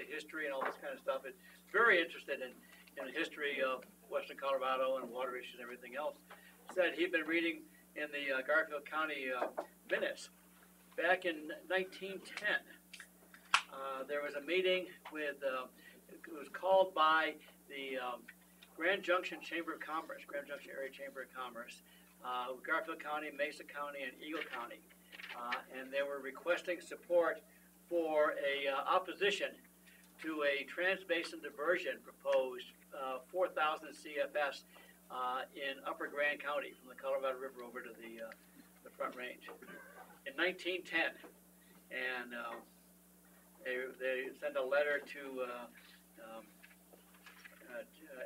into history and all this kind of stuff. It's very interested in the history of Western Colorado and water issues and everything else. Said he'd been reading in the Garfield County minutes back in 1910. There was a meeting with, it was called by the Grand Junction Chamber of Commerce, Grand Junction Area Chamber of Commerce, Garfield County, Mesa County, and Eagle County. And they were requesting support for a opposition to a trans-basin diversion proposed 4,000 CFS in Upper Grand County from the Colorado River over to the Front Range in 1910. And they sent a letter to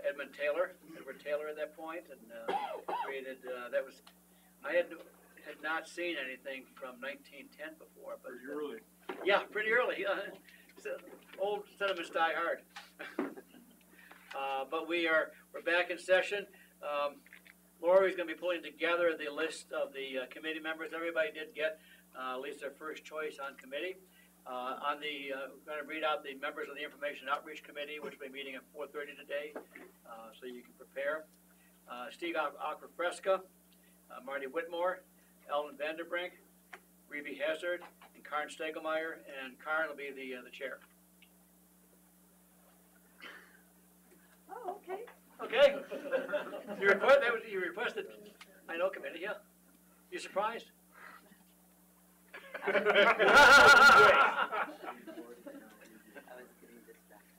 Edward Taylor at that point, and created, that was, I had not seen anything from 1910 before. But pretty early. Yeah, pretty early. Old sentiments die hard. But we're back in session. Lori's going to be pulling together the list of the committee members. Everybody did get at least their first choice on committee. We're going to read out the members of the Information Outreach Committee, which will be meeting at 4:30 today, so you can prepare. Steve Acrofresca, Marty Whitmore, Ellen Vanderbrink, Reby Hazard, and Karen Stegelmeyer, and Karen will be the chair. Oh, okay. Okay. You requested, I know, committee, yeah. You surprised?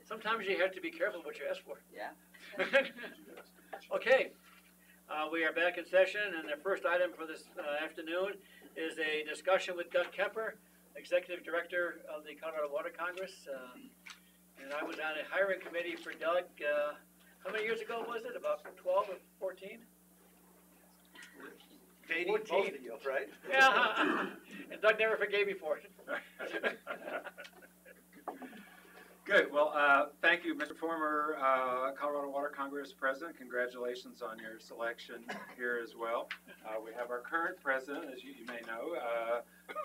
Sometimes you have to be careful what you ask for. Yeah. Okay. We are back in session, and the first item for this afternoon is a discussion with Doug Kemper, Executive Director of the Colorado Water Congress. And I was on a hiring committee for Doug, how many years ago was it? About 12 or 14? Dating both of you, right? Yeah, and Doug never forgave me for it. Good. Well, thank you, Mr. Former Colorado Water Congress President. Congratulations on your selection here as well. We have our current president, as you may know,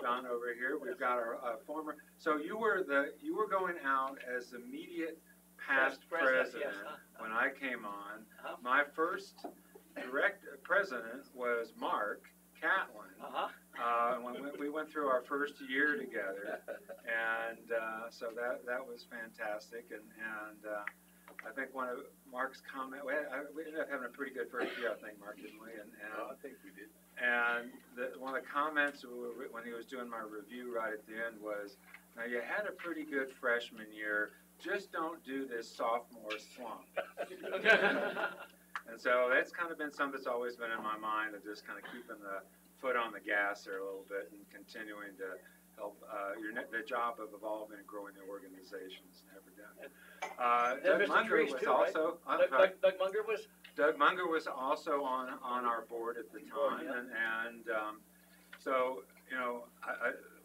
John over here. We've got our former. So you were going out as immediate past president yes, when I came on. My first direct president was Mark Catlin. When we went through our first year together, and so that was fantastic. And I think one of Mark's comments, we ended up having a pretty good first year, I think, Mark, didn't we? And I think we did. And one of the comments when he was doing my review right at the end was, "Now you had a pretty good freshman year. Just don't do this sophomore slump." And so that's kind of been something that's always been in my mind, of just kind of keeping the foot on the gas there a little bit and continuing to help the job of evolving and growing the organization is never done. Doug Munger was also Doug Munger was also on our board at the time, and so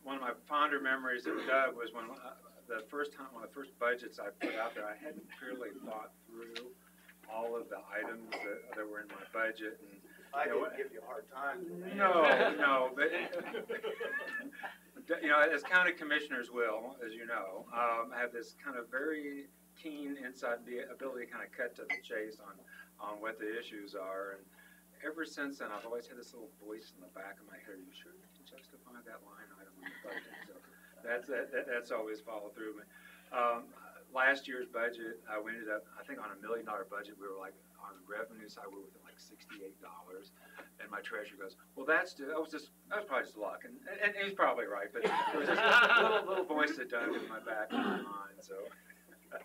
one of my fonder memories of Doug was when one of the first budgets I put out there, I hadn't clearly thought through all of the items that were in my budget, and I didn't give you a hard time. No, but as county commissioners will, as you know, have this kind of very keen inside the ability to kind of cut to the chase on what the issues are. And ever since then, I've always had this little voice in the back of my head: "Are you sure you can justify that line item in the budget?" So that's always followed through. Last year's budget, we ended up, I think, on $1 million budget. We were like, on the revenue side, we were within like $68. And my treasurer goes, "Well, that was probably just luck." And he's probably right, but there was just a little voice that dug in my back of my mind. So I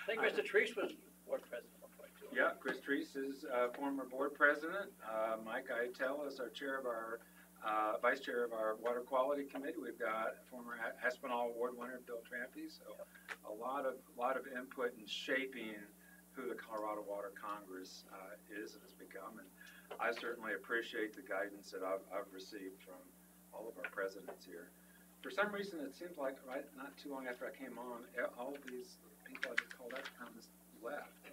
think Mr. Treese was board president at one point too. Yeah, Chris Treese is former board president. Mike Itel is our chair of our vice chair of our water quality committee. We've got former Aspinall Award winner Bill Trampy. So a lot of input in shaping who the Colorado Water Congress is and has become. And I certainly appreciate the guidance that I've received from all of our presidents here. For some reason, it seems like not too long after I came on, all of these people I just called out on this left.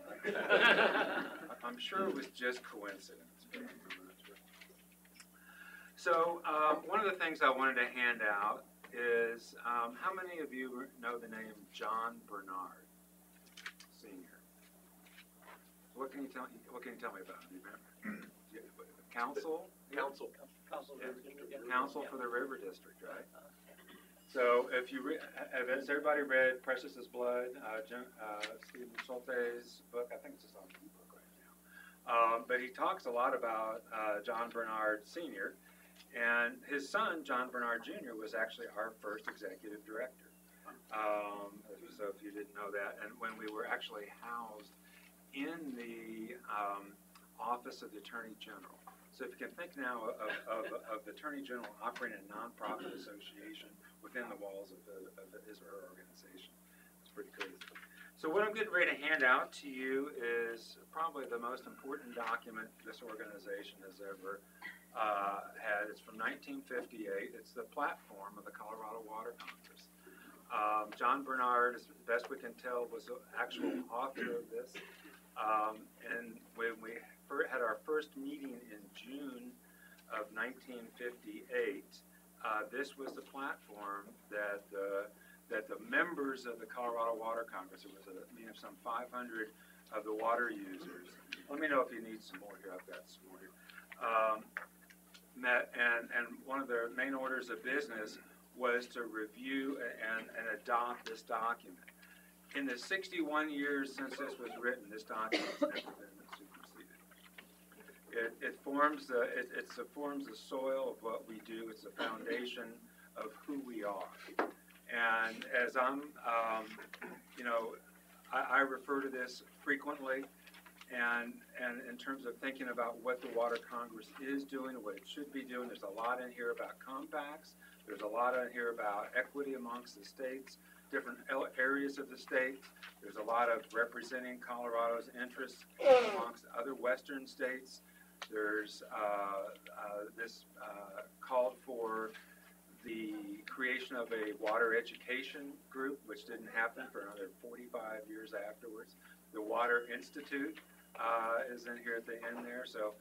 I'm sure it was just coincidence. But I'm not sure. So one of the things I wanted to hand out is, how many of you know the name John Bernard, Sr.? What can you tell me about him? Do you remember? Council? Council. Council. Yeah. Council for the River District, right? So if you has everybody read Precious as Blood, Stephen Schulte's book? I think it's his own book right now. But he talks a lot about John Bernard Sr. And his son, John Bernard Jr., was actually our first executive director. So if you didn't know that, and when we were actually housed in the Office of the Attorney General. So if you can think now of the Attorney General operating a nonprofit association within the walls of his or her organization. It's pretty crazy. So what I'm getting ready to hand out to you is probably the most important document this organization has ever had. It's from 1958. It's the platform of the Colorado Water Congress. John Bernard, as best we can tell, was the actual author of this. And when we had our first meeting in June of 1958, this was the platform that the members of the Colorado Water Congress, it was a meeting of some 500 of the water users. Let me know if you need some more here. I've got some more here. Met, and one of their main orders of business was to review and adopt this document. In the 61 years since this was written, this document has never been superseded. It forms the soil of what we do. It's the foundation of who we are. And as I'm, I refer to this frequently, and in terms of thinking about what the Water Congress is doing, what it should be doing. There's a lot in here about compacts. There's a lot in here about equity amongst the states, different areas of the state. There's a lot of representing Colorado's interests amongst other western states. There's this called for the creation of a water education group, which didn't happen for another 45 years afterwards. The Water Institute is in here at the end there. So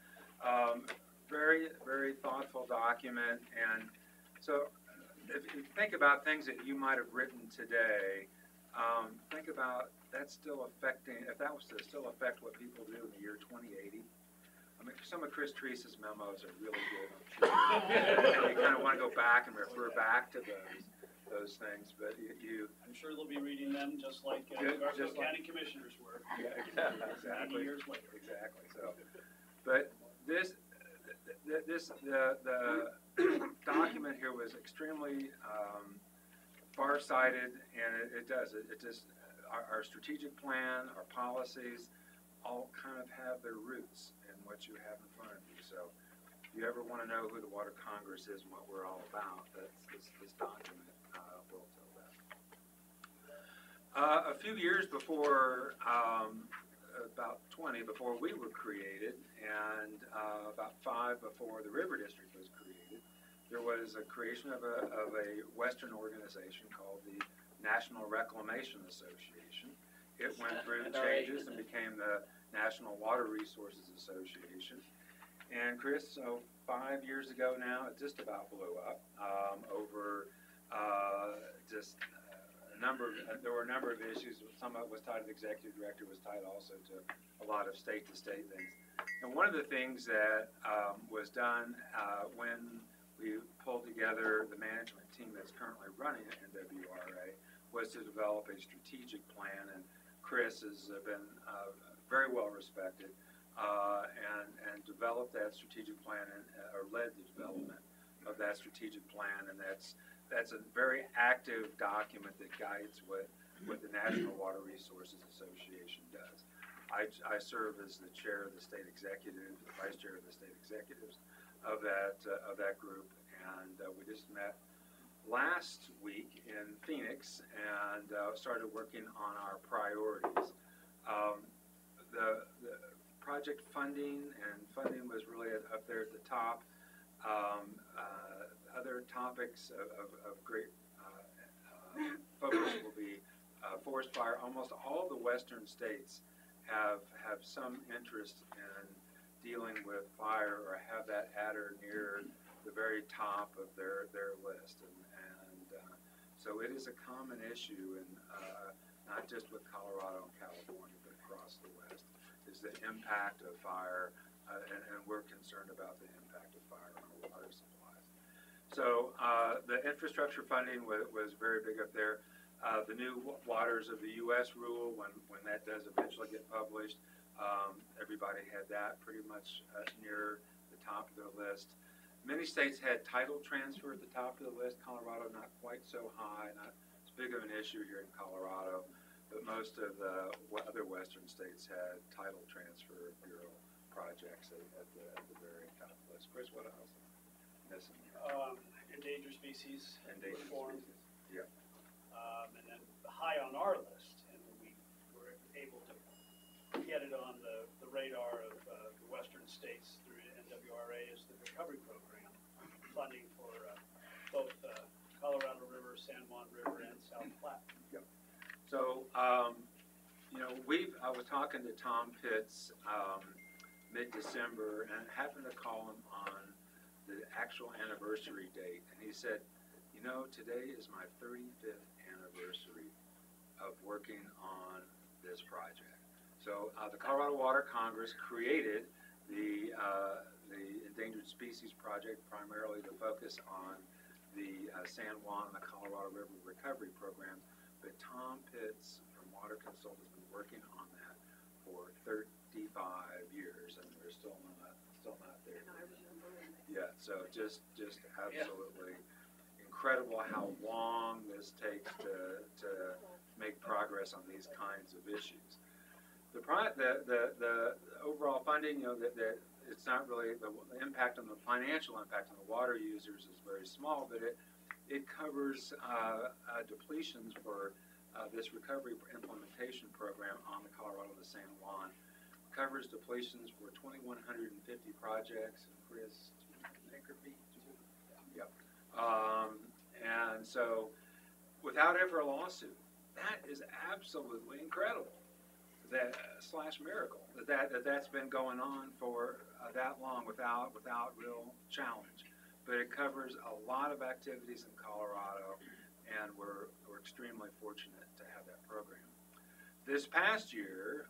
very, very thoughtful document. And so if you think about things that you might have written today, think about that's still affecting, if that was to still affect what people do in the year 2080. I mean, some of Chris Treese's memos are really good, I'm sure. And you kind of want to go back and refer back to those things, but you I'm sure they'll be reading them just like Garfield County Commissioners were. Yeah, exactly. 80 years later. Exactly. So, but the document here was extremely far-sighted, and it just our strategic plan, our policies, all kind of have their roots in what you have in front of you. So, if you ever want to know who the Water Congress is and what we're all about, that's this document will tell that. A few years before, about 20 before we were created, and about 5 before the River District was created, there was a creation of a Western organization called the National Reclamation Association. It went through changes and became the National Water Resources Association. And Chris, so 5 years ago now, it just about blew up over there were a number of issues. Some of it was tied to the executive director, was tied also to a lot of state-to-state things. And one of the things that was done when we pulled together the management team that's currently running NWRA was to develop a strategic plan, and Chris has been very well respected and developed that strategic plan or led the development of that strategic plan, and that's a very active document that guides what the National Water Resources Association does. I serve as the chair of the state executive, the vice chair of the state executives of that group, and we just met last week in Phoenix and started working on our priorities. The project funding was really up there at the top. Other topics of great focus will be forest fire. Almost all the western states have some interest in dealing with fire or have that at or near the very top of their list. And So it is a common issue, and not just with Colorado and California, but across the West, is the impact of fire, and we're concerned about the impact of fire on our water supplies. So the infrastructure funding was very big up there. The new Waters of the U.S. rule, when that does eventually get published, everybody had that pretty much near the top of their list. Many states had title transfer at the top of the list. Colorado not quite so high, not as big of an issue here in Colorado, but most of the other western states had title transfer bureau projects at the very top of the list. Chris, what else? Missing. Endangered species Endangered reform. species. Yeah. And then high on our list, and we were able to get it on the radar of the western states through NWRA is the recovery program, funding for both Colorado River, San Juan River, and South Platte. Yep. So, I was talking to Tom Pitts mid-December, and happened to call him on the actual anniversary date, and he said, today is my 35th anniversary of working on this project. So the Colorado Water Congress created the Endangered Species Project primarily to focus on the San Juan and the Colorado River Recovery Program, but Tom Pitts from Water Consult has been working on that for 35 years, and we're still not there. Yeah, so just absolutely incredible how long this takes to make progress on these kinds of issues. The overall funding, that it's not really the impact on the financial impact on the water users is very small, but it covers depletions for this recovery implementation program on the Colorado to San Juan. Covers depletions for 2,150 projects, and Chris, acre feet. Yep. And so, without ever a lawsuit, that is absolutely incredible. Miracle that's been going on for that long without real challenge. But it covers a lot of activities in Colorado, and we're extremely fortunate to have that program. This past year,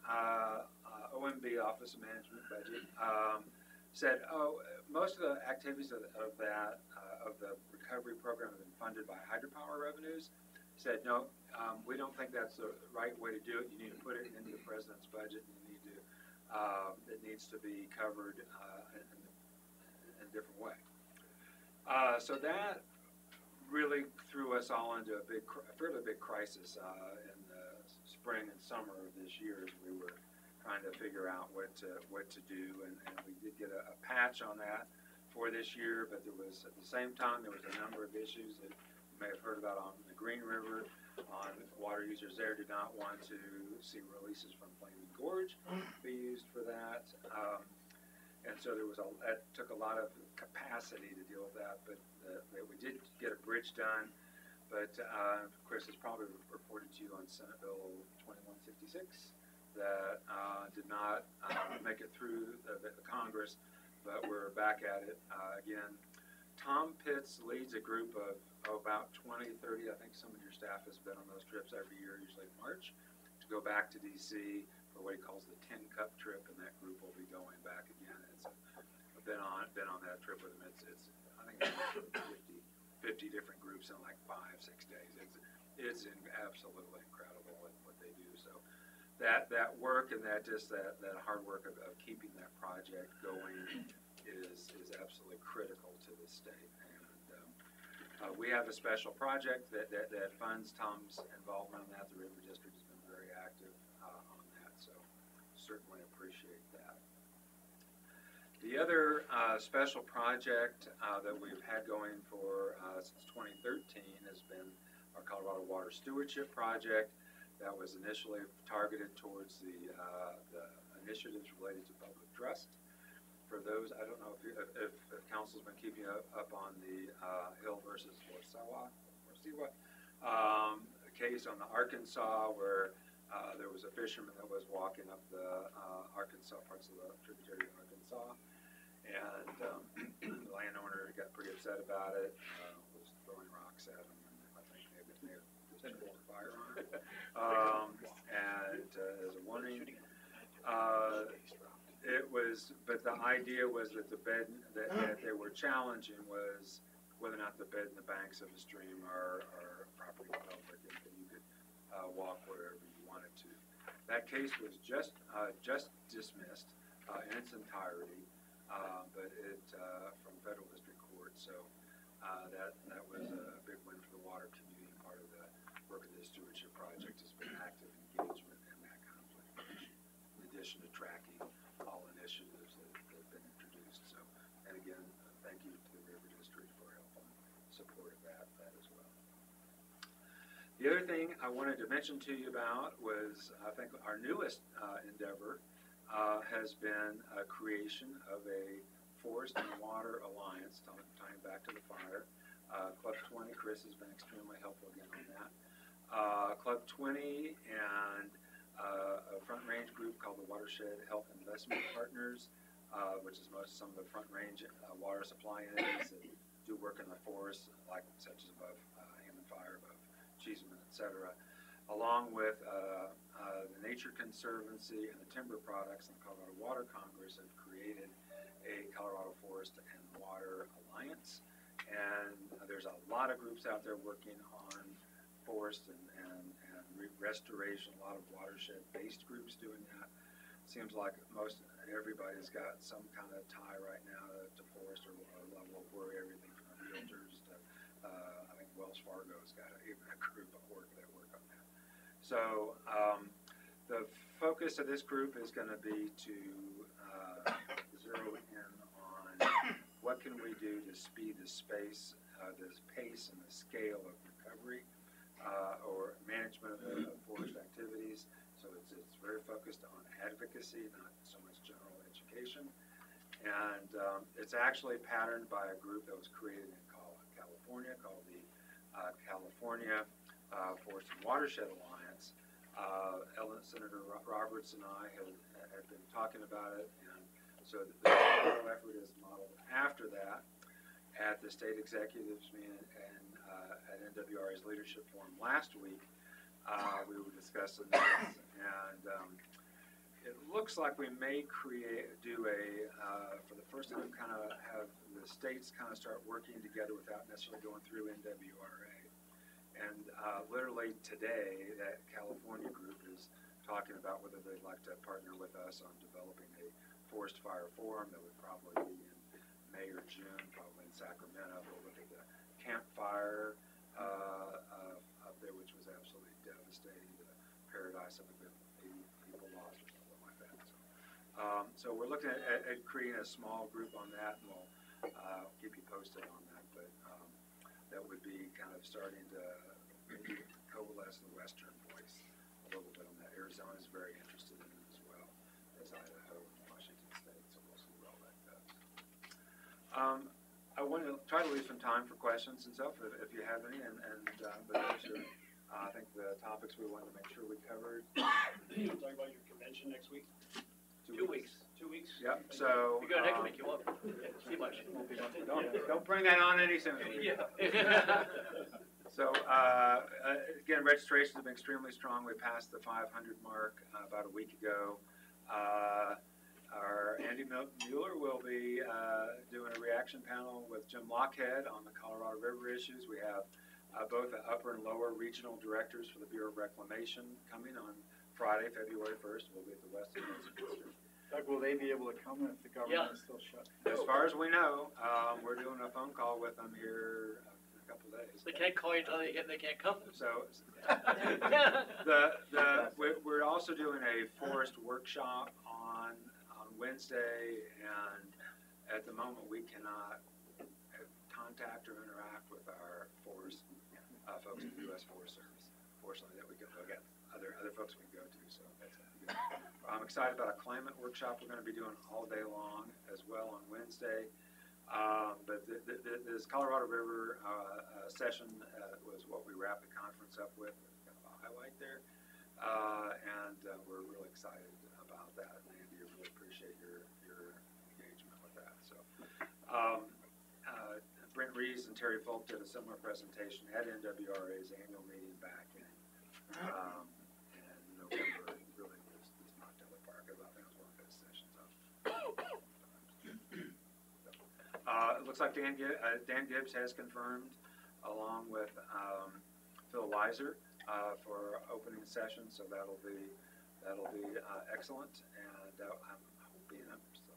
OMB, Office of Management Budget, said, most of the activities of the recovery program have been funded by hydropower revenues. Said, no, we don't think that's the right way to do it. You need to put it into the president's budget. It needs to be covered in a different way. So that really threw us all into a fairly big crisis in the spring and summer of this year as we were trying to figure out what to do, and we did get a patch on that for this year, but there was, at the same time, there was a number of issues that you may have heard about on the Green River. Water users there did not want to see releases from Flaming Gorge be used for that, and so that took a lot of capacity to deal with that, but we did get a bridge done. But Chris has probably reported to you on Senate Bill 2156 that did not make it through the Congress, but we're back at it again. Tom Pitts leads a group of about 20, 30, I think some of your staff has been on those trips every year, usually in March, to go back to D.C. for what he calls the 10 Cup trip, and that group will be going back again. I've been on that trip with him. It's I think it's 50 different groups in like 5-6 days. It's absolutely incredible what they do. So that work and that hard work of keeping that project going is absolutely critical to the state. And we have a special project that funds Tom's involvement in that. The River District has been very active on that, so certainly appreciate that. The other special project that we've had going for since 2013 has been our Colorado Water Stewardship Project. That was initially targeted towards the initiatives related to public trust. For those, I don't know if council's been keeping up on the Hill versus Warsaw case on the Arkansas, where there was a fisherman that was walking up the Arkansas, parts of the tributary of Arkansas, and the landowner got pretty upset about it, was throwing rocks at him, and I think set fire on it. And as a warning, it was, but the idea was that the bed that they were challenging was whether or not the bed and the banks of the stream are properly developed, and you could walk wherever you wanted to. That case was just dismissed in its entirety, but it from federal district court. So that was a big win for the water community. Part of the work of the stewardship project has been active engagement in that kind of litigation, in addition to tracking all initiatives that have been introduced. So, and again, thank you to the River District for help and support of that as well. The other thing I wanted to mention to you about was, I think, our newest endeavor has been a creation of a Forest and Water Alliance, tying back to the fire. Club 20, Chris has been extremely helpful again on that. Club 20 and a Front Range group called the Watershed Health Investment Partners, which is some of the Front Range water supply entities that do work in the forest, like such as above Hammond Fire, above Cheeseman, etc., along with the Nature Conservancy and the Timber Products and the Colorado Water Congress have created a Colorado Forest and Water Alliance. And there's a lot of groups out there working on forest and restoration, a lot of watershed-based groups doing that. Seems like most everybody's got some kind of tie right now to forest or level of worry, everything from the realtors to, I think Wells Fargo's got even a group of work that work on that. So the focus of this group is going to be to zero in on what can we do to speed the pace and the scale of recovery or management of the forest activities. So it's very focused on advocacy, not so much general education. And it's actually patterned by a group that was created in California called the California Forest and Watershed Alliance. Senator Roberts and I have been talking about it, and so the whole effort is modeled after that. At the state executives meeting and at NWRA's leadership forum last week, we were discussing this, and it looks like we may for the first time, kind of have the states kind of start working together without necessarily going through NWRA. And literally today, that California group is talking about whether they'd like to partner with us on developing a forest fire forum that would probably be in May or June, probably in Sacramento. We'll look at the Camp Fire up there, which was absolutely devastating. The Paradise, I think 80 people lost or something like that. So we're looking at creating a small group on that, and we'll keep you posted on that. But that would be kind of starting to maybe coalesce the Western voice a little bit on that. Arizona is very interested in it as well as Idaho and Washington State, so we'll see where all that goes. I want to try to leave some time for questions and stuff if you have any, but those are, I think, the topics we wanted to make sure we covered. You want to talk about your convention next week? 2 weeks. 2 weeks? Yep, so. You go next week, you won't see much. Don't bring that on any sooner. Yeah. So, again, registrations have been extremely strong. We passed the 500 mark about a week ago. Our Andy Mueller will be doing a reaction panel with Jim Lockhead on the Colorado River issues. We have both the upper and lower regional directors for the Bureau of Reclamation coming on Friday, February 1st. We'll be at the Western District. Doug, will they be able to come if the government is still shut? As far as we know, we're doing a phone call with them here in a couple of days. They can't call you until they can't come. So, we're also doing a forest workshop on Wednesday, and at the moment we cannot contact or interact with our forest folks in the U.S. Forest Service. Fortunately, that we can look at other folks we can go to. So that's good. I'm excited about a climate workshop we're going to be doing all day long as well on Wednesday. But this Colorado River session was what we wrapped the conference up with, kind of a highlight there, and we're really excited about that. And Andy, I really appreciate your engagement with that. So, Brent Rees and Terry Folk did a similar presentation at NWRA's annual meeting back in And November really was knocked out of the park. I think it was one of those sessions. It looks like Dan Gibbs has confirmed, along with Phil Weiser, for opening session. So that'll be excellent. And I'm hoping,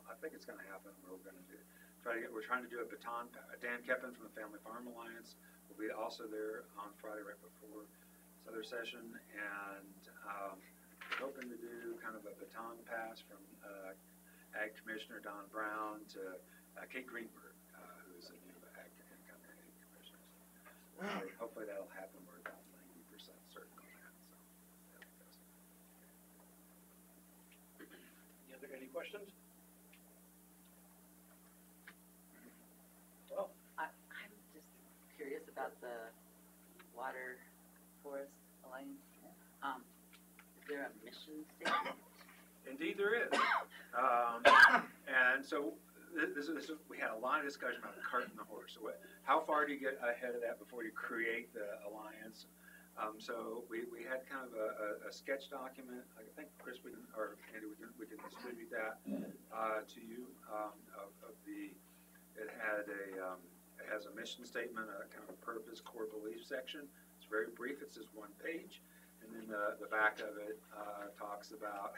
I think it's going to happen. We're trying to do a baton. Dan Keppen from the Family Farm Alliance will be also there on Friday right before this other session, and hoping to do kind of a baton pass from Ag Commissioner Don Brown to Kate Greenberg, who's a new Ag Commissioner. So hopefully that'll happen. We're about 90% certain on that. So Any questions? I'm just curious about the Water Forest Alliance. Is there a mission statement? indeed there is. And so we had a lot of discussion about carting the horse. So how far do you get ahead of that before you create the alliance? So we had kind of a sketch document. I think Chris, or Andy, we can distribute that to you. It has a mission statement, a kind of a purpose, core belief section. It's very brief. It's just one page, and then the back of it talks about.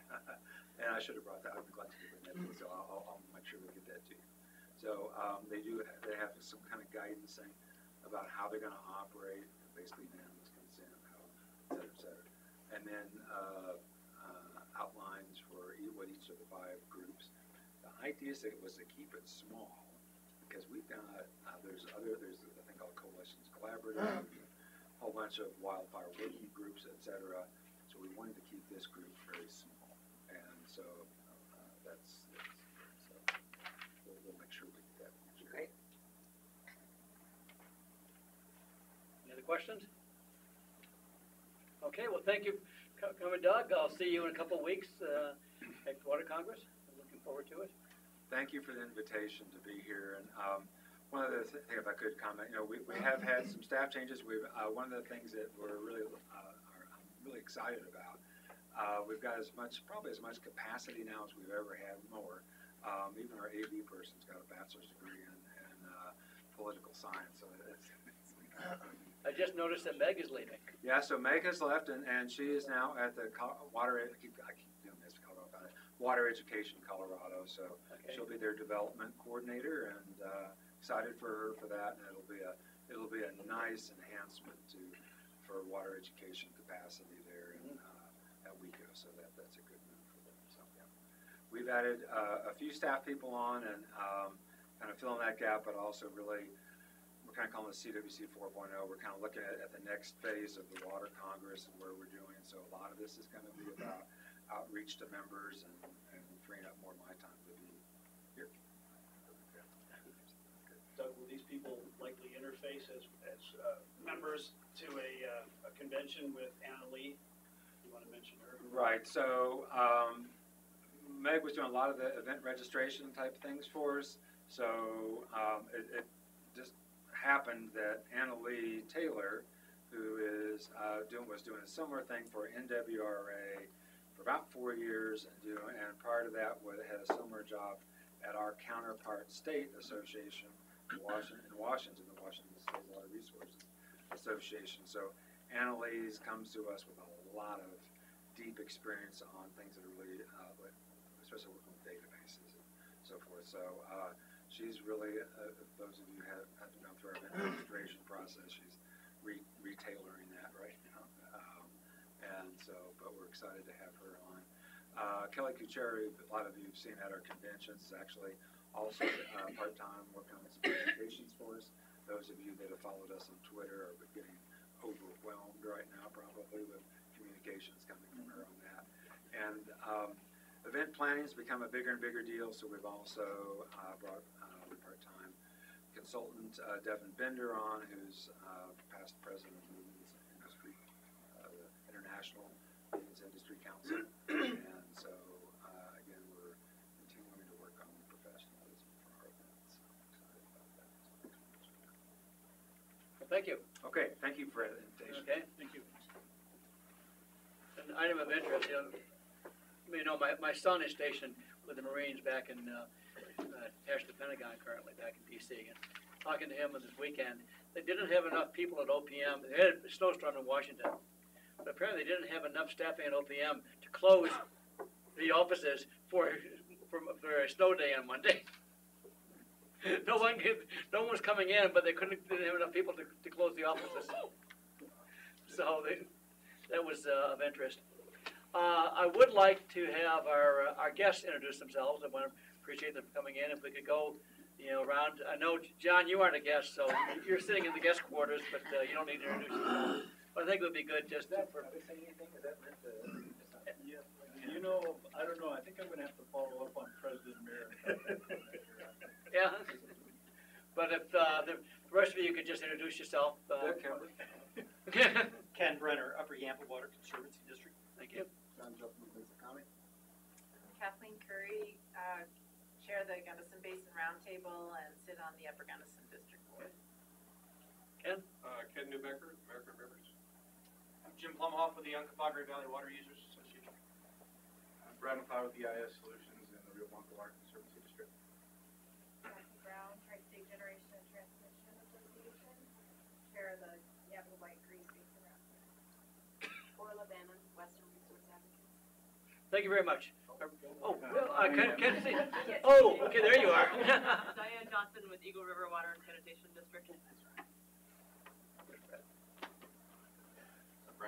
And I should have brought that. I'm glad you did that. So I'll make sure we get that to you. So they have some kind of guidance saying about how they're going to operate, basically unanimous consent, how, et cetera. And then outlines for what each of the 5 groups. The idea was to keep it small because we've got there's a thing called Coalitions Collaborative, a whole bunch of wildfire working groups, et cetera. So we wanted to keep this group very small, and so we'll make sure we get that. Great. Any other questions? Okay, well, thank you for coming, Doug. I'll see you in a couple of weeks at Water Congress. I'm looking forward to it. Thank you for the invitation to be here. And one of the things, if I could comment, we have had some staff changes. One of the things that I'm really excited about. We've got probably as much capacity now as we've ever had, more. Even our AV person's got a bachelor's degree in political science. So I just noticed that Meg is leaving. Yeah, so Meg has left, and she is now at the I keep doing this, Water Education Colorado. So she'll be their development coordinator, and excited for her for that. And it'll be a nice enhancement for water education capacity there at WECO. So that's a good move for them. So yeah, we've added a few staff people on and kind of filling that gap, but also really. We're kind of calling it CRWCD 4.0. We're kind of looking at the next phase of the Water Congress and where we're doing. So a lot of this is going to be about outreach to members and freeing up more of my time to be here. Doug, will these people likely interface as members to a convention with Anna Lee? You want to mention her? Right. So Meg was doing a lot of the event registration type things for us. So it just happened that Anna Lee Taylor, who was doing a similar thing for NWRA for about 4 years, and prior to that had a similar job at our counterpart state association in Washington, the Washington State Water Resources Association. So Anna Lee's comes to us with a lot of deep experience on things that are really, especially working with databases and so forth. So she's really, those of you who have to go through our registration process, she's retailoring that right now. And so, but we're excited to have her on. Kelly Kucheri, a lot of you have seen at our conventions, is actually also part-time working on some presentations for us. Those of you that have followed us on Twitter are getting overwhelmed right now probably with communications coming from her on that. And event planning has become a bigger and bigger deal, so we've also brought part-time consultant Devin Bender on, who's past president of Movements Industry, the International Movements Industry Council. And so, again, we're continuing to work on professionalism for our events. I'm excited about that. Well, thank you. Okay, thank you for the invitation. Okay, thank you. item of interest, my son is stationed with the Marines back in, attached to the Pentagon currently, back in DC. And talking to him this weekend, they didn't have enough people at OPM. They had a snowstorm in Washington, but apparently they didn't have enough staffing at OPM to close the offices for a snow day on Monday. No one's coming in, but didn't have enough people to close the offices. So that was of interest. I would like to have our guests introduce themselves. I want to appreciate them coming in. If we could go, around. I know, John, you aren't a guest, so you're sitting in the guest quarters, but you don't need to introduce yourself. But I think it would be good just for. I don't know, I think I'm gonna have to follow up on President Mayor. Yeah. But if the rest of you could just introduce yourself. Ken Brenner, Upper Yampa Water Conservancy District. Thank you. John Jumpman, Lisa County. Kathleen Curry, chair the Gunnison Basin Roundtable and sit on the Upper Gunnison District Board. Ken? Ken Newbecker, American Rivers. I'm Jim Plumhoff with the Uncompahgre Valley Water Users Association. I'm Brad McLeod with the EIS Solutions in the Rio Blanco Water Conservancy District. Kathy Brown, Tri-State Generation and Transmission Association, chair of the Yavapai White Creek Basin Roundtable. Orla Bannon, Western Resource Advocates. Thank you very much. Oh, well, can see. Oh, okay, there you are. Diane Johnson with Eagle River Water and Sanitation District.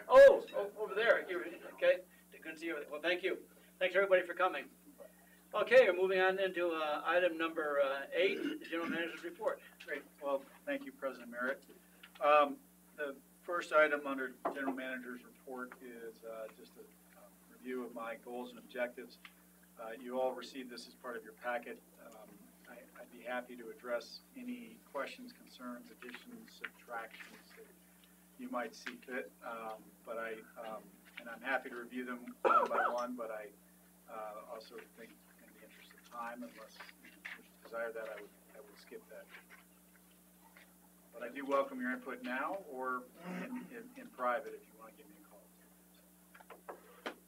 Oh, over there. Okay, good to see you. Well, thank you. Thanks, everybody, for coming. Okay, we're moving on into item number 8, the General Manager's Report. Great, well, thank you, President Merritt. The first item under General Manager's Report is just a review of my goals and objectives. You all received this as part of your packet. I'd be happy to address any questions, concerns, additions, subtractions that you might see fit. And I'm happy to review them one by one, but I also think in the interest of time, unless you desire that, I would skip that. But I do welcome your input now or in private if you want to give me a call. All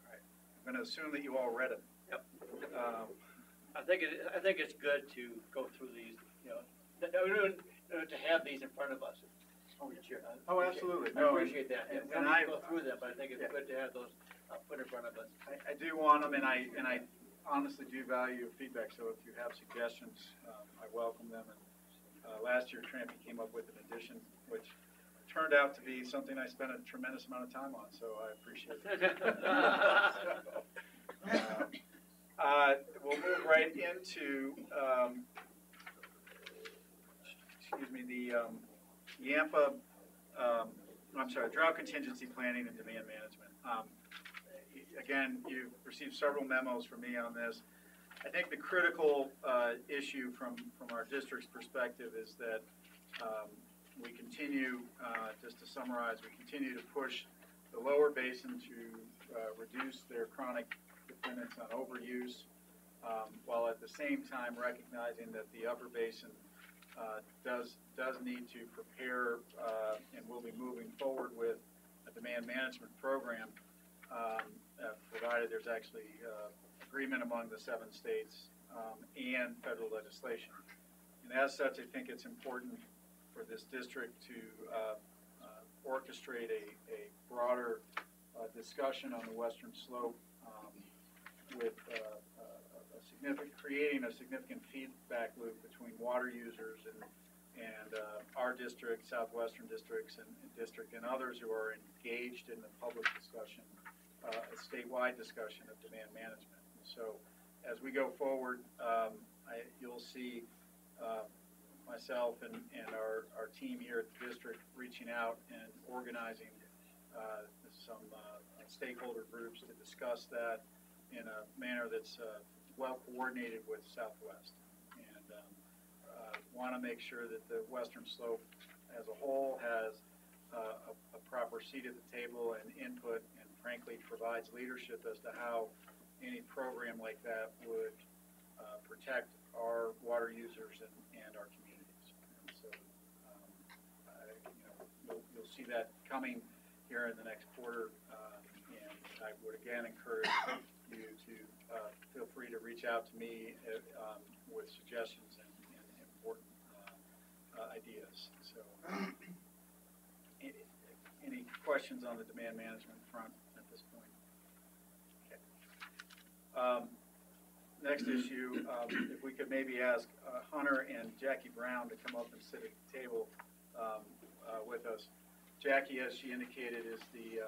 right. I'm going to assume that you all read it. Yep. I think it's good to go through these, to have these in front of us. Oh, absolutely. I appreciate that. And We don't I need to go through them, but I think it's good to have those put in front of us. I do want them, and I honestly do value your feedback. So if you have suggestions, I welcome them. And last year, Trampy came up with an addition, which turned out to be something I spent a tremendous amount of time on. So I appreciate it. We'll move right into the Yampa. Drought contingency planning and demand management. Again, you've received several memos from me on this. I think the critical issue from our district's perspective is that we continue, just to summarize, we continue to push the lower basin to reduce their chronic dependence on overuse, while at the same time recognizing that the upper basin does need to prepare and will be moving forward with a demand management program, provided there's actually agreement among the 7 states and federal legislation. And as such, I think it's important for this district to orchestrate a broader discussion on the western slope with creating a significant feedback loop between water users and our district, southwestern districts, and district, and others who are engaged in the public discussion, a statewide discussion of demand management. So as we go forward, you'll see myself and our team here at the district reaching out and organizing some stakeholder groups to discuss that in a manner that's well coordinated with Southwest, and want to make sure that the western slope as a whole has a proper seat at the table and input, and frankly provides leadership as to how any program like that would protect our water users and our communities. And so you'll see that coming here in the next quarter, and I would again encourage you to feel free to reach out to me with suggestions and important ideas. So, any questions on the demand management front at this point? Okay. Next issue, if we could maybe ask Hunter and Jackie Brown to come up and sit at the table with us. Jackie, as she indicated, is the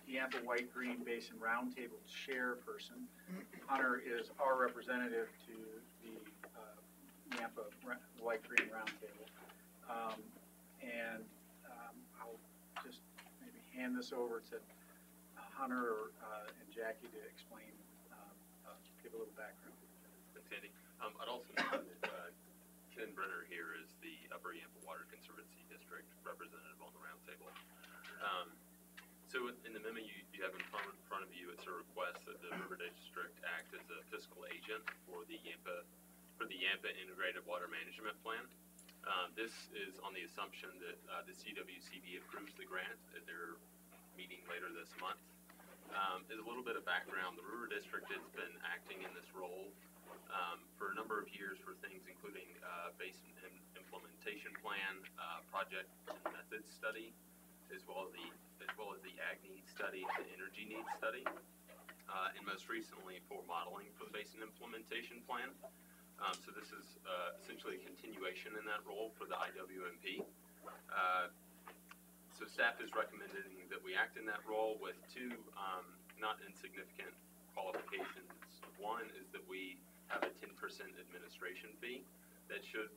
Yampa White Green Basin Roundtable chairperson. Hunter is our representative to the Yampa White Green Roundtable. I'll just maybe hand this over to Hunter and Jackie to explain, give a little background. Thanks, Andy. I'd also note that Ken Brenner here is the Upper Yampa Water Conservancy District representative on the roundtable. So in the memo you have in front of you, it's a request that the River District act as a fiscal agent for the Yampa Integrated Water Management Plan. This is on the assumption that the CRWCD approves the grant at their meeting later this month. As a little bit of background, the River District has been acting in this role for a number of years for things including basin implementation plan, project and methods study, as well as the ag needs study and the energy needs study, and most recently for modeling for the basin implementation plan. So this is essentially a continuation in that role for the IWMP. So staff is recommending that we act in that role with two not insignificant qualifications. One is that we have a 10% administration fee that should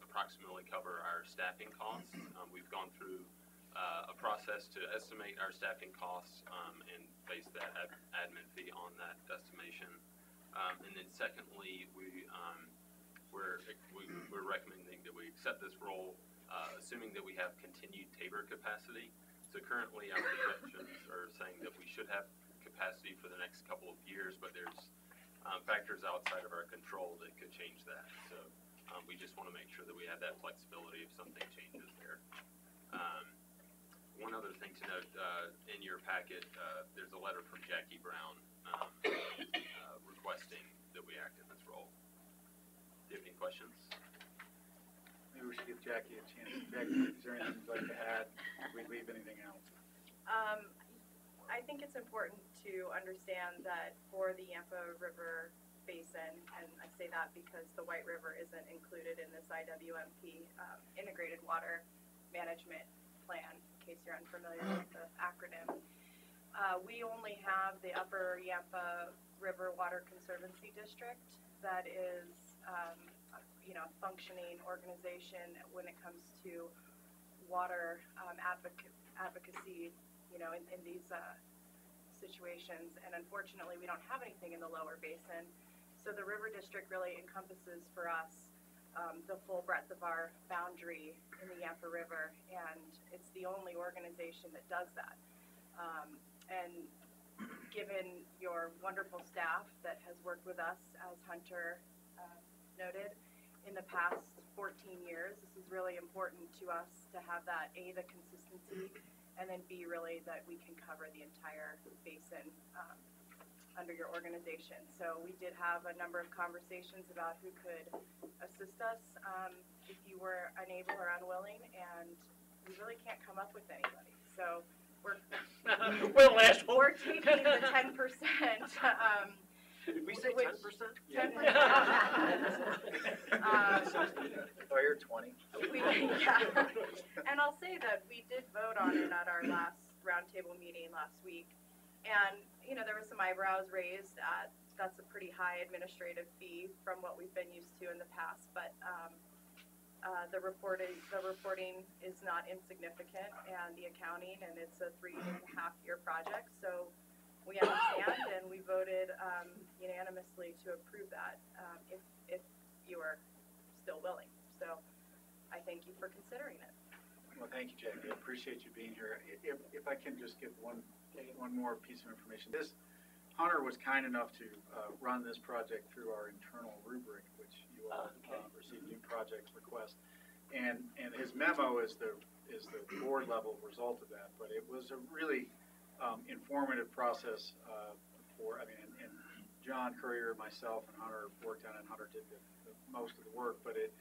approximately cover our staffing costs. We've gone through a process to estimate our staffing costs and base that admin fee on that estimation. And then secondly, we're recommending that we accept this role, assuming that we have continued TABOR capacity. So currently our projections are saying that we should have capacity for the next couple of years, but there's factors outside of our control that could change that. So we just want to make sure that we have that flexibility if something changes there. One other thing to note, in your packet, there's a letter from Jackie Brown requesting that we act in this role. Do you have any questions? Maybe we should give Jackie a chance. Jackie, is there anything you'd like to add? Did we leave anything out? I think it's important to understand that for the Yampa River Basin, and I say that because the White River isn't included in this IWMP Integrated Water Management Plan, in case you're unfamiliar with the acronym. We only have the Upper Yampa River Water Conservancy District that is functioning organization when it comes to water advocacy, in these situations. And unfortunately, we don't have anything in the lower basin. So the River District really encompasses for us the full breadth of our boundary in the Yampa River, and it's the only organization that does that. And given your wonderful staff that has worked with us, as Hunter noted, in the past 14 years, this is really important to us to have that, A, the consistency, and then B, really that we can cover the entire basin under your organization. So we did have a number of conversations about who could assist us if you were unable or unwilling, and we really can't come up with anybody. So we're taking the 10%. Did we say 10%? 10%. Oh, you're 20. And I'll say that we did vote on it at our last roundtable meeting last week. And, there were some eyebrows raised at, that's a pretty high administrative fee from what we've been used to in the past. But the reporting is not insignificant, and the accounting, and it's a 3.5-year project. So we understand, and we voted unanimously to approve that if you are still willing. So I thank you for considering it. Well, thank you, Jackie. I appreciate you being here. If I can just give one more piece of information. Hunter was kind enough to run this project through our internal rubric, which you all received new project request, and his memo is the board level result of that. But it was a really informative process and John Courier, myself, and Hunter worked on it. Hunter did most of the work, but it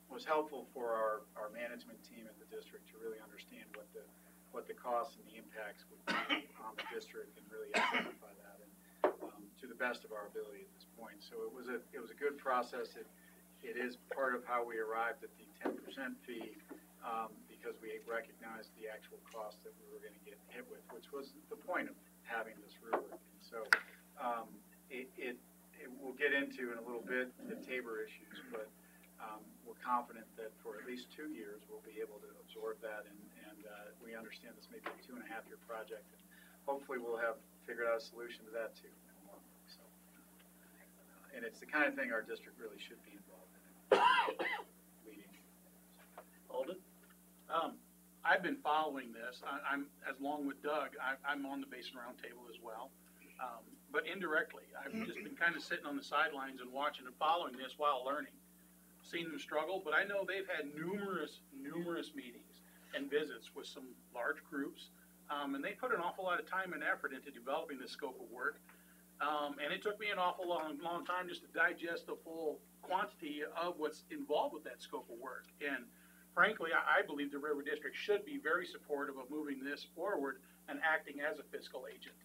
was helpful for our management team at the district to really understand what the costs and the impacts would be on the district and really identify that to the best of our ability at this point. So it was a good process. It is part of how we arrived at the 10% fee because we recognized the actual cost that we were going to get hit with, which was the point of having this rubric. And so we'll get into in a little bit the Tabor issues, but we're confident that for at least 2 years we'll be able to absorb that, and we understand this may be a 2.5-year project, and hopefully we'll have figured out a solution to that too. So, and it's the kind of thing our district really should be involved in. Leading. Alden? I've been following this. I'm as long with Doug. I'm on the Basin Roundtable as well, but indirectly, I've just been kind of sitting on the sidelines and watching and following this while learning. Seen them struggle, but I know they've had numerous meetings and visits with some large groups, and they put an awful lot of time and effort into developing this scope of work. And it took me an awful long time just to digest the full quantity of what's involved with that scope of work. And frankly, I believe the River District should be very supportive of moving this forward and acting as a fiscal agent.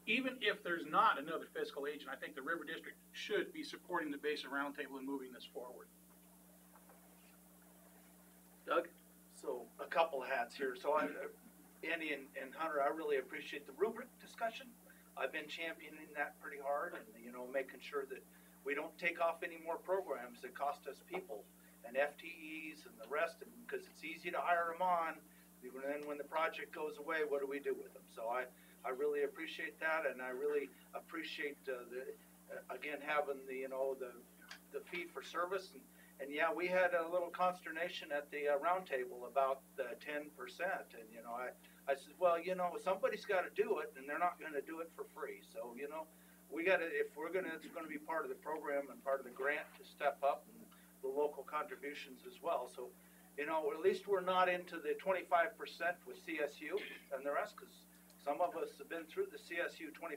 Even if there's not another fiscal agent, I think the River District should be supporting the Basin Roundtable and moving this forward. Doug? So a couple of hats here. So Andy and Hunter, I really appreciate the rubric discussion. I've been championing that pretty hard, and making sure that we don't take off any more programs that cost us people and FTEs and the rest, because it's easy to hire them on. And then when the project goes away, what do we do with them? So I really appreciate that, and I really appreciate again having the fee for service. And yeah, we had a little consternation at the roundtable about the 10%. And I said, well, somebody's got to do it, and they're not going to do it for free. So we got to, it's going to be part of the program and part of the grant to step up, and the local contributions as well. So at least we're not into the 25% with CSU and the rest, because some of us have been through the CSU 25%,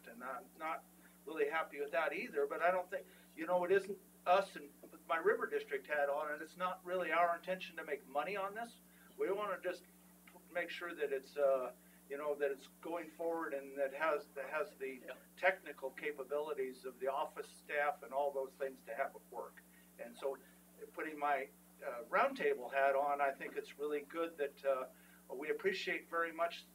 and I'm not really happy with that either. But I don't think, it isn't us and my River District hat on it. It's not really our intention to make money on this. We want to just make sure that it's, that it's going forward and that has the technical capabilities of the office staff and all those things to have it work. And so, putting my roundtable hat on, I think it's really good that we appreciate very much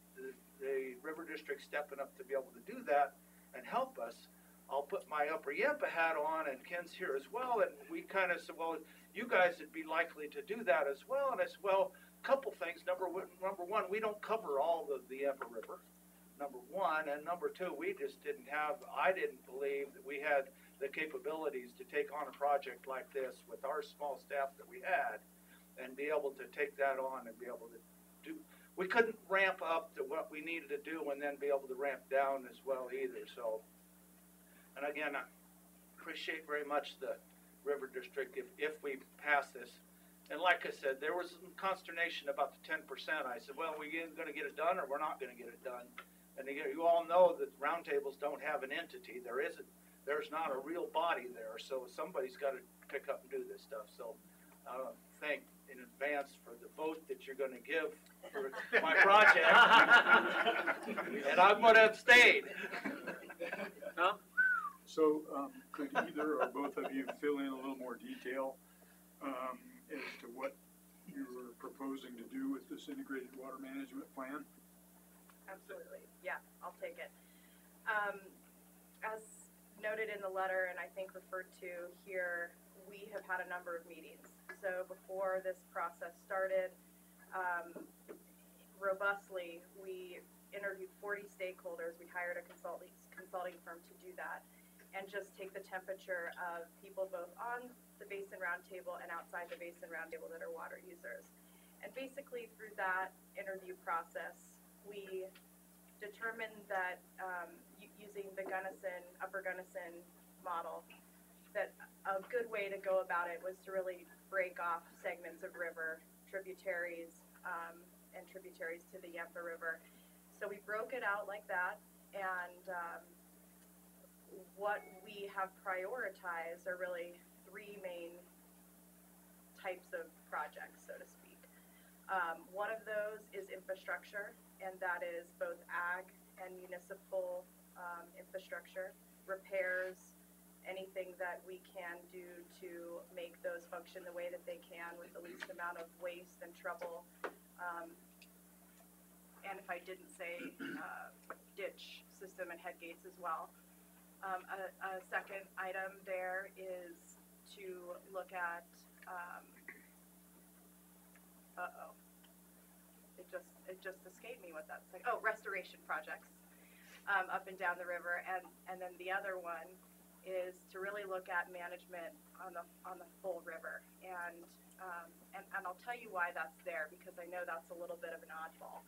the River District stepping up to be able to do that and help us. I'll put my Upper Yampa hat on, and Ken's here as well, and we kind of said, well, you guys would be likely to do that as well. And I said, well, a couple things. Number one, we don't cover all of the Yampa River, number one, and number two, I didn't believe that we had the capabilities to take on a project like this with our small staff that we had and be able to take that on and be able to do. We couldn't ramp up to what we needed to do and then be able to ramp down as well either. So, and again, I appreciate very much the River District if we pass this. And like I said, there was some consternation about the 10%. I said, well, we're going to get it done or we're not going to get it done. And you all know that roundtables don't have an entity. There's not a real body there. So somebody's got to pick up and do this stuff. So thank in advance for the vote that you're going to give for my project. And I'm going to abstain. Huh? So could either or both of you fill in a little more detail as to what you're proposing to do with this integrated water management plan? Absolutely. Yeah, I'll take it. As noted in the letter, and I think referred to here, we have had a number of meetings. So before this process started, robustly, we interviewed 40 stakeholders. We hired a consulting firm to do that and just take the temperature of people both on the Basin Roundtable and outside the Basin Roundtable that are water users. And basically through that interview process, we determined that using the Upper Gunnison model, that a good way to go about it was to really break off segments of river, tributaries, and tributaries to the Yampa River. So we broke it out like that, and what we have prioritized are really three main types of projects, so to speak. One of those is infrastructure, and that is both ag and municipal infrastructure, repairs, anything that we can do to make those function the way that they can with the least amount of waste and trouble. And if I didn't say, ditch system and head gates as well. A second item there is to look at, it just escaped me what that's like. Oh, restoration projects up and down the river, and then the other one is to really look at management on the full river, and I'll tell you why that's there, because I know that's a little bit of an oddball.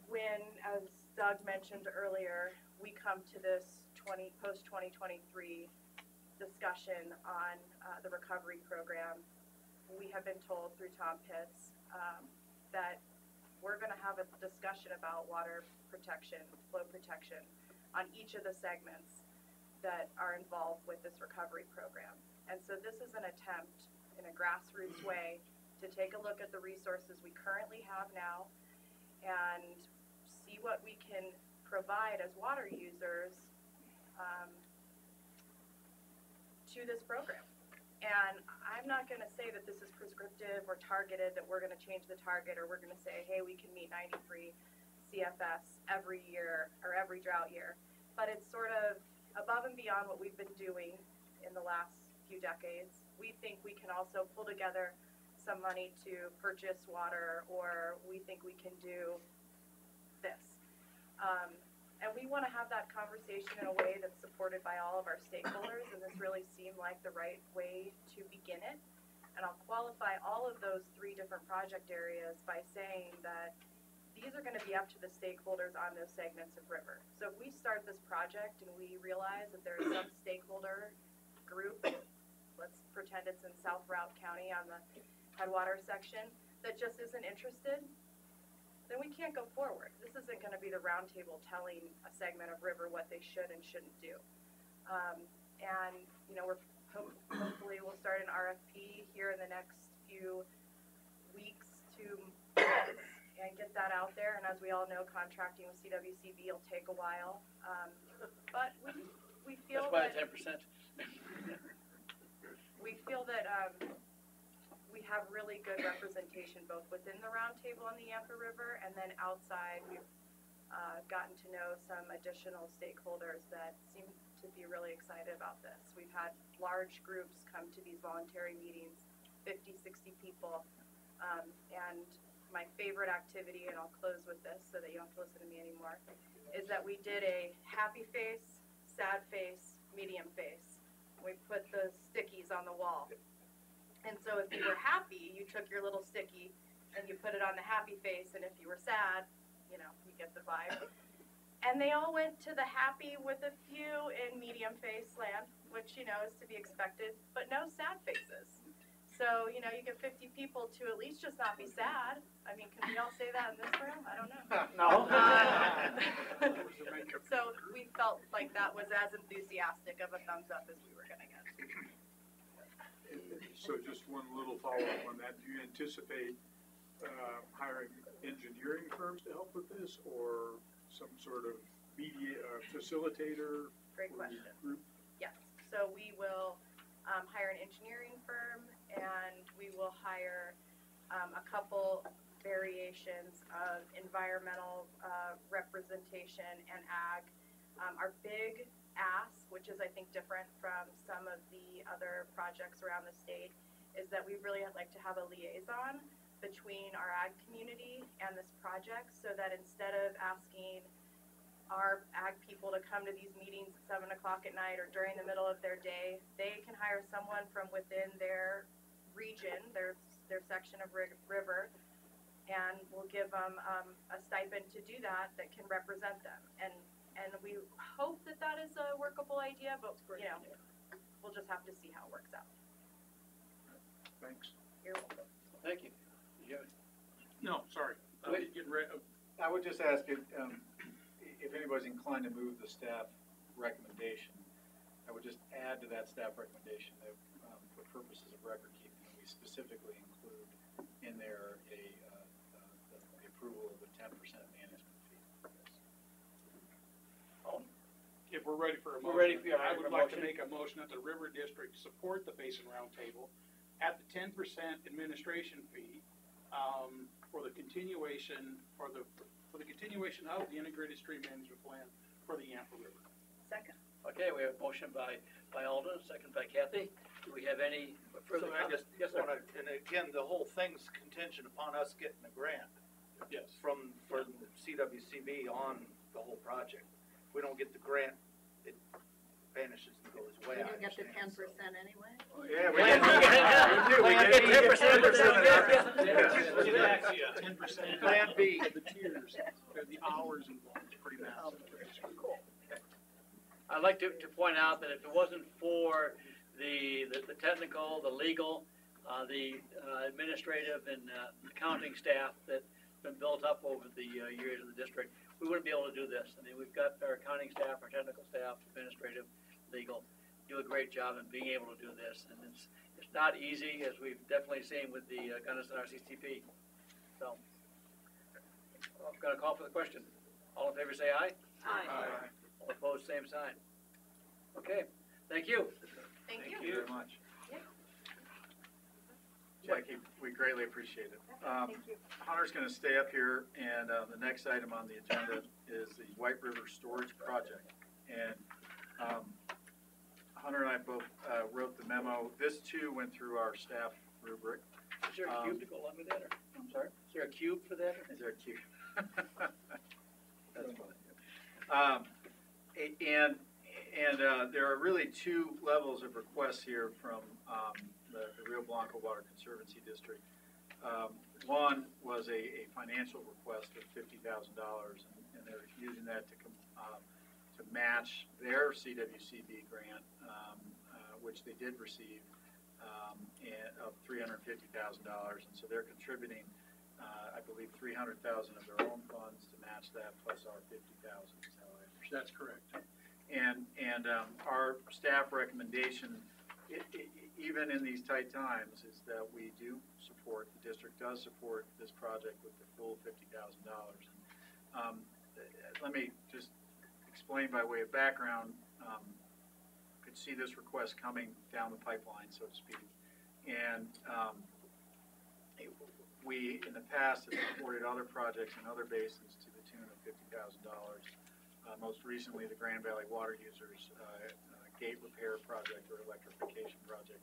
When, as Doug mentioned earlier, we come to this post-2023 discussion on the recovery program, we have been told through Tom Pitts that we're going to have a discussion about water protection, flow protection on each of the segments that are involved with this recovery program. And so this is an attempt in a grassroots way to take a look at the resources we currently have now and see what we can provide as water users to this program. And I'm not going to say that this is prescriptive or targeted, that we're going to change the target, or we're going to say, hey, we can meet 93 CFS every year or every drought year. But it's sort of above and beyond what we've been doing in the last few decades. We think we can also pull together some money to purchase water, or we think we can do this. And we want to have that conversation in a way that's supported by all of our stakeholders, and this really seemed like the right way to begin it. And I'll qualify all of those three different project areas by saying that these are going to be up to the stakeholders on those segments of river. So if we start this project and we realize that there is some stakeholder group, let's pretend it's in South Routt County on the headwater section, that just isn't interested, then we can't go forward. This isn't going to be the roundtable telling a segment of river what they should and shouldn't do. And, you know, hopefully we'll start an RFP here in the next few weeks to months and get that out there. And as we all know, contracting with CRWCD will take a while. But we feel that's why that 10%. we feel that we have really good representation both within the roundtable on the Yampa River, and then outside we've gotten to know some additional stakeholders that seem to be really excited about this. We've had large groups come to these voluntary meetings, 50, 60 people, and my favorite activity, and I'll close with this so that you don't have to listen to me anymore, is that we did a happy face, sad face, medium face. We put the stickies on the wall. And so if you were happy, you took your little sticky and you put it on the happy face, and if you were sad, you know, you get the vibe. And they all went to the happy with a few in medium face land, which, you know, is to be expected, but no sad faces. So, you know, you get 50 people to at least just not be sad. I mean, can we all say that in this room? I don't know. No. So we felt like that was as enthusiastic of a thumbs up as we were going to get. So just one little follow-up on that. Do you anticipate hiring engineering firms to help with this, or some sort of facilitator? Great question. Yes. So we will hire an engineering firm, and we will hire a couple variations of environmental representation and ag. Our big ask, which is I think different from some of the other projects around the state, is that we really like to have a liaison between our ag community and this project, so that instead of asking our ag people to come to these meetings at 7 o'clock at night or during the middle of their day, they can hire someone from within their region, their section of river, and we'll give them a stipend to do that can represent them. And we hope that that is a workable idea, but, you know, we'll just have to see how it works out. Thanks. You're welcome. Thank you. No, sorry. I was getting ready. I would just ask if anybody's inclined to move the staff recommendation, I would just add to that staff recommendation that for purposes of record keeping, we specifically include in there the approval of the 10% management fee. If we're ready for a motion. We're ready for your I would like to motion. make a motion that the River District support the Basin Roundtable at the 10% administration fee for the continuation of the integrated stream management plan for the Yampa River. Second. Okay, we have a motion by Alden, second by Kathy. Do we have any further So I comments? just Yes, sir. wanna, and again, the whole thing's contingent upon us getting a grant Yes. from CWCB on the whole project. If we don't get the grant, it vanishes and goes away. We I don't get the understand, so. 10% anyway? Yeah, we Plan did. B. We Plan did. B. 10%. Yeah. 10%. Plan B. The tiers, the hours involved, is pretty massive. I'd like to point out that if it wasn't for the technical, the legal, the administrative and accounting staff that's been built up over the years in the district, we wouldn't be able to do this. I mean, we've got our accounting staff, our technical staff, administrative, legal, do a great job in being able to do this. And it's not easy, as we've definitely seen with the Gunnison RCTP. So, I'm gonna call for the question. All in favor say aye. Aye. All opposed, same sign. Okay, thank you. Thank you. Thank you very much. Yeah. Jackie, we greatly appreciate it. Thank you. Hunter's going to stay up here, and the next item on the agenda is the White River Storage Project. And Hunter and I both wrote the memo. This too went through our staff rubric. Is there a cube to go along with that, or, I'm sorry, is there a cube for that? Is there a cube? That's funny. There are really two levels of requests here from the Rio Blanco Water Conservancy District. One was a financial request of $50,000, and they're using that to match their CWCD grant, which they did receive, of $350,000, and so they're contributing, I believe, $300,000 of their own funds to match that, plus our $50,000. That's correct. And our staff recommendation, even in these tight times, is that we do support, the district does support this project with the full $50,000. Let me just explain by way of background. Could see this request coming down the pipeline, so to speak. And we, in the past, have supported other projects in other basins to the tune of $50,000. Most recently, the Grand Valley Water Users gate repair project or electrification project.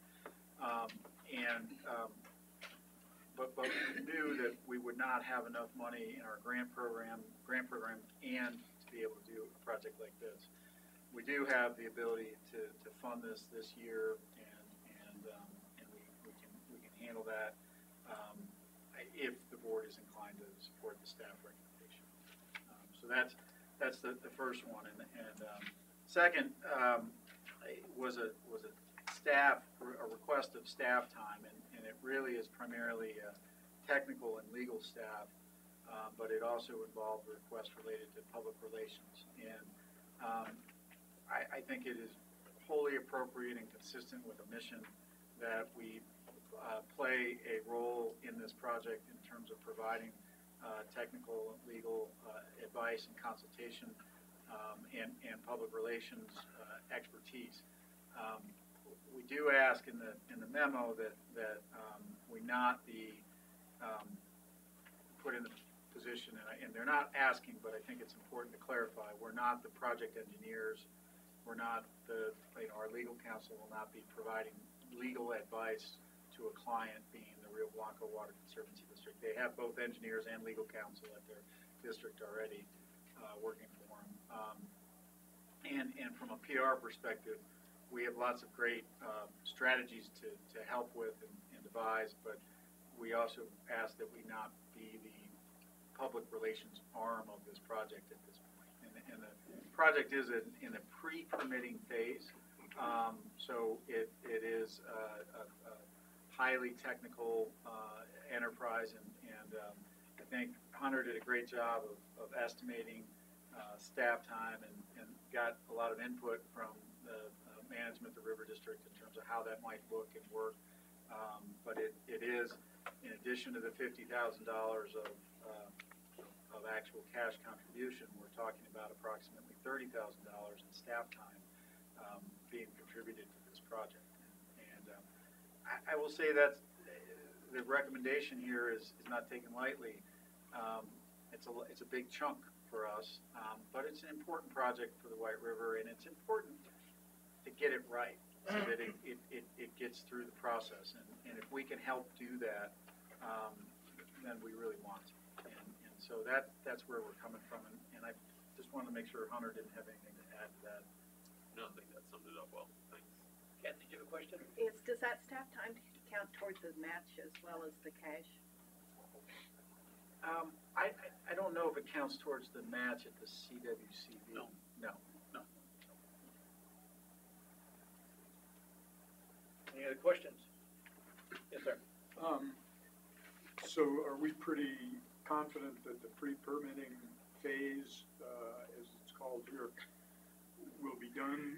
But we knew that we would not have enough money in our grant program and to be able to do a project like this. We do have the ability to fund this year, and we can handle that if the board is inclined to support the staff recommendation. So that's the first one, and second was a request of staff time, and it really is primarily technical and legal staff, but it also involved a request related to public relations. And I think it is wholly appropriate and consistent with the mission that we play a role in this project in terms of providing technical, legal advice and consultation, and public relations expertise. We do ask in the memo that we not be put in the position, and they're not asking, but I think it's important to clarify, we're not the project engineers, we're not our legal counsel will not be providing legal advice to a client being the Rio Blanco Water Conservancy District. They have both engineers and legal counsel at their district already working for them. And from a PR perspective, we have lots of great strategies to help with and devise, but we also ask that we not be the public relations arm of this project at this point. And the project is in a pre-permitting phase, so it is a highly technical enterprise, and think Hunter did a great job of estimating staff time and got a lot of input from the management of the River District in terms of how that might look and work. But it is, in addition to the $50,000 of actual cash contribution, we're talking about approximately $30,000 in staff time being contributed to this project. And I will say that the recommendation here is not taken lightly. It's a big chunk for us, but it's an important project for the White River, and it's important to get it right so that it gets through the process. And if we can help do that, then we really want to. And so that's where we're coming from. And I just wanted to make sure Hunter didn't have anything to add to that. No, I think that summed it up well. Thanks. Ken, did you have a question? Does that staff time count towards the match as well as the cash? I don't know if it counts towards the match at the CWCD. No. No. Any other questions? Yes, sir. So are we pretty confident that the pre-permitting phase, as it's called here, will be done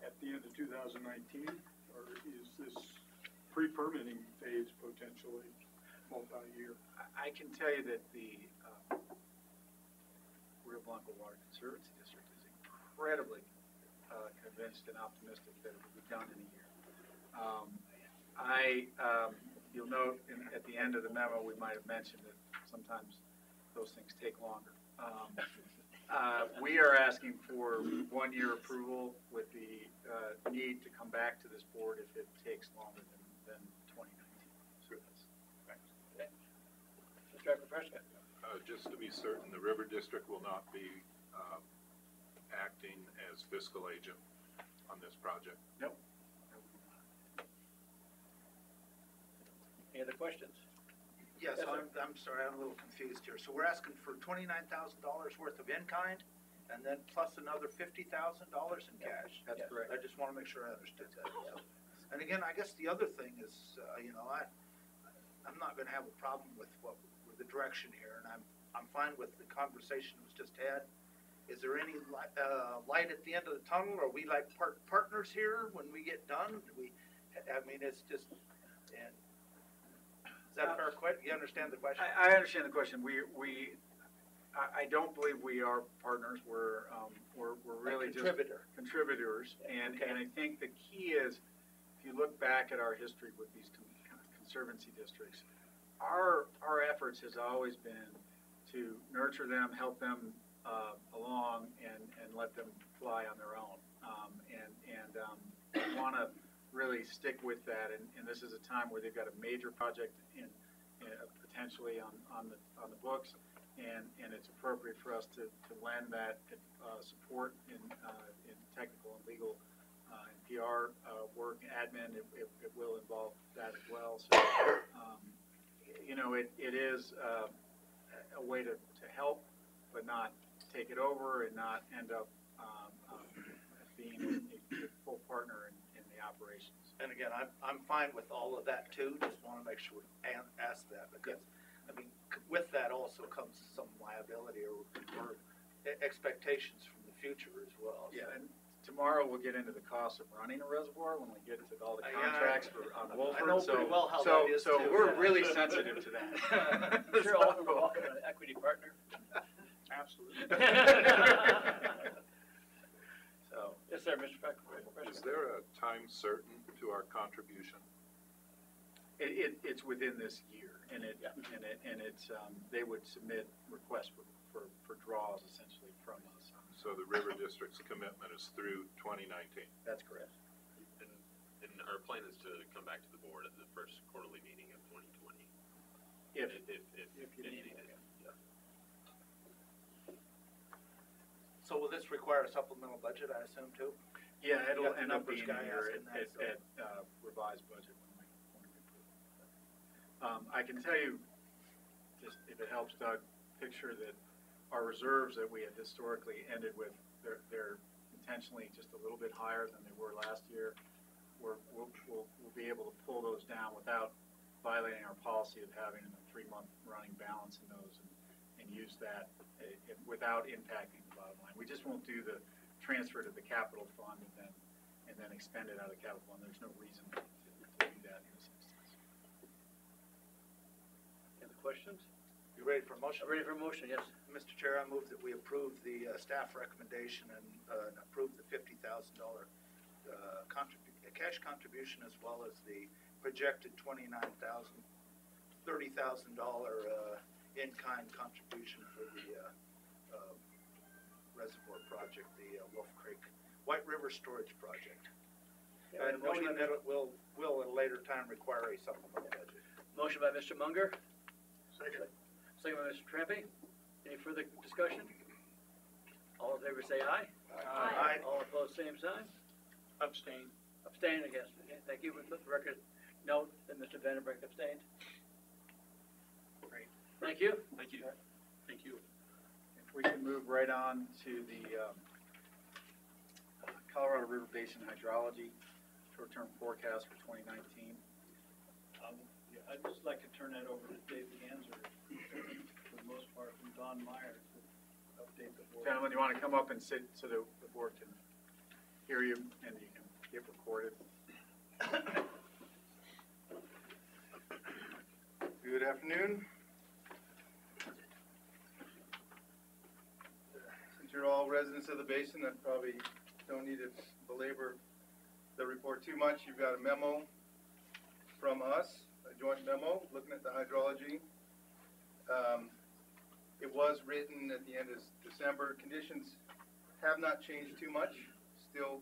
at the end of 2019? Or is this pre-permitting phase potentially multi-year? I can tell you that the Rio Blanco Water Conservancy District is incredibly convinced and optimistic that it will be done in a year. You'll note at the end of the memo, we might have mentioned that sometimes those things take longer. We are asking for 1-year approval with the need to come back to this board if it takes longer than 2019. So that's Okay. Mr. Prescott. Just to be certain, the River District will not be acting as fiscal agent on this project? Nope. Any other questions? Yes, Yes, sir. I'm sorry, I'm a little confused here. So we're asking for $29,000 worth of in-kind, and then plus another $50,000 in cash? That's Yes. correct. I just want to make sure I understood that. And again, I guess the other thing is, I'm not going to have a problem with the direction here, and I'm fine with the conversation that was just had. Is there any light at the end of the tunnel? Are we like partners here when we get done? It's just, and is that a fair question? You understand the question? I understand the question. I don't believe we are partners. We're really just contributors. And I think the key is, if you look back at our history with these conservancy districts, our efforts has always been to nurture them, help them along, and let them fly on their own. We want to really stick with that. And this is a time where they've got a major project potentially on the books, and it's appropriate for us to lend that support in technical and legal and PR work, admin. It will involve that as well. So, it is a way to help, but not take it over and not end up being a full partner in the operations. And again, I'm fine with all of that too. Just want to make sure we ask that, because with that also comes some liability or expectations from the future as well. Yeah, and tomorrow we'll get into the cost of running a reservoir when we get to all the contracts on Wolford. I know pretty well how that is so too. we're really sensitive to that. Sure, Alderman, we're welcome to an equity partner. Absolutely. So, yes, sir, Mr. Prescott. Is there a time certain to our contribution? It's within this year, and it's they would submit requests for draws essentially from us. So the River District's commitment is through 2019? That's correct. And our plan is to come back to the board at the first quarterly meeting of 2020. If you need it. Yeah. So will this require a supplemental budget, I assume, too? Yeah, it'll end up numbers being guy here asking that, at revised budget when we approve it. I can tell you, just if it helps, Doug, picture that our reserves that we had historically ended with, they're intentionally just a little bit higher than they were last year. We'll be able to pull those down without violating our policy of having a 3-month running balance in those. And use that without impacting the bottom line. We just won't do the transfer to the capital fund and then expend it out of the capital fund. There's no reason to do that in this instance. Any other questions? You ready for a motion? Ready for a motion, yes. Mr. Chair, I move that we approve the staff recommendation and approve the $50,000 cash contribution as well as the projected $30,000 in-kind contribution for the reservoir project, the Wolf Creek White River Storage Project. Yeah, And noting that it will at a later time require a supplemental budget. Motion by Mr. Munger, Second. second by Mr. Trampy. Any further discussion? All in favor say aye. Aye. All opposed, same sign. Abstain. Abstain, I guess. Okay, thank you. Let the record note that Mr. Vandenbrink abstained. Great. Thank you. Thank you. Thank you. If we can move right on to the Colorado River Basin hydrology short-term forecast for 2019. Yeah, I'd just like to turn that over to Dave Ganser, for the most part, from Don Meyer, to update the board. Gentlemen, you want to come up and sit so the board can hear you and you can get recorded? Good afternoon. Since you're all residents of the basin, I probably don't need to belabor the report too much. You've got a memo from us, a joint memo, looking at the hydrology. It was written at the end of December. Conditions have not changed too much. Still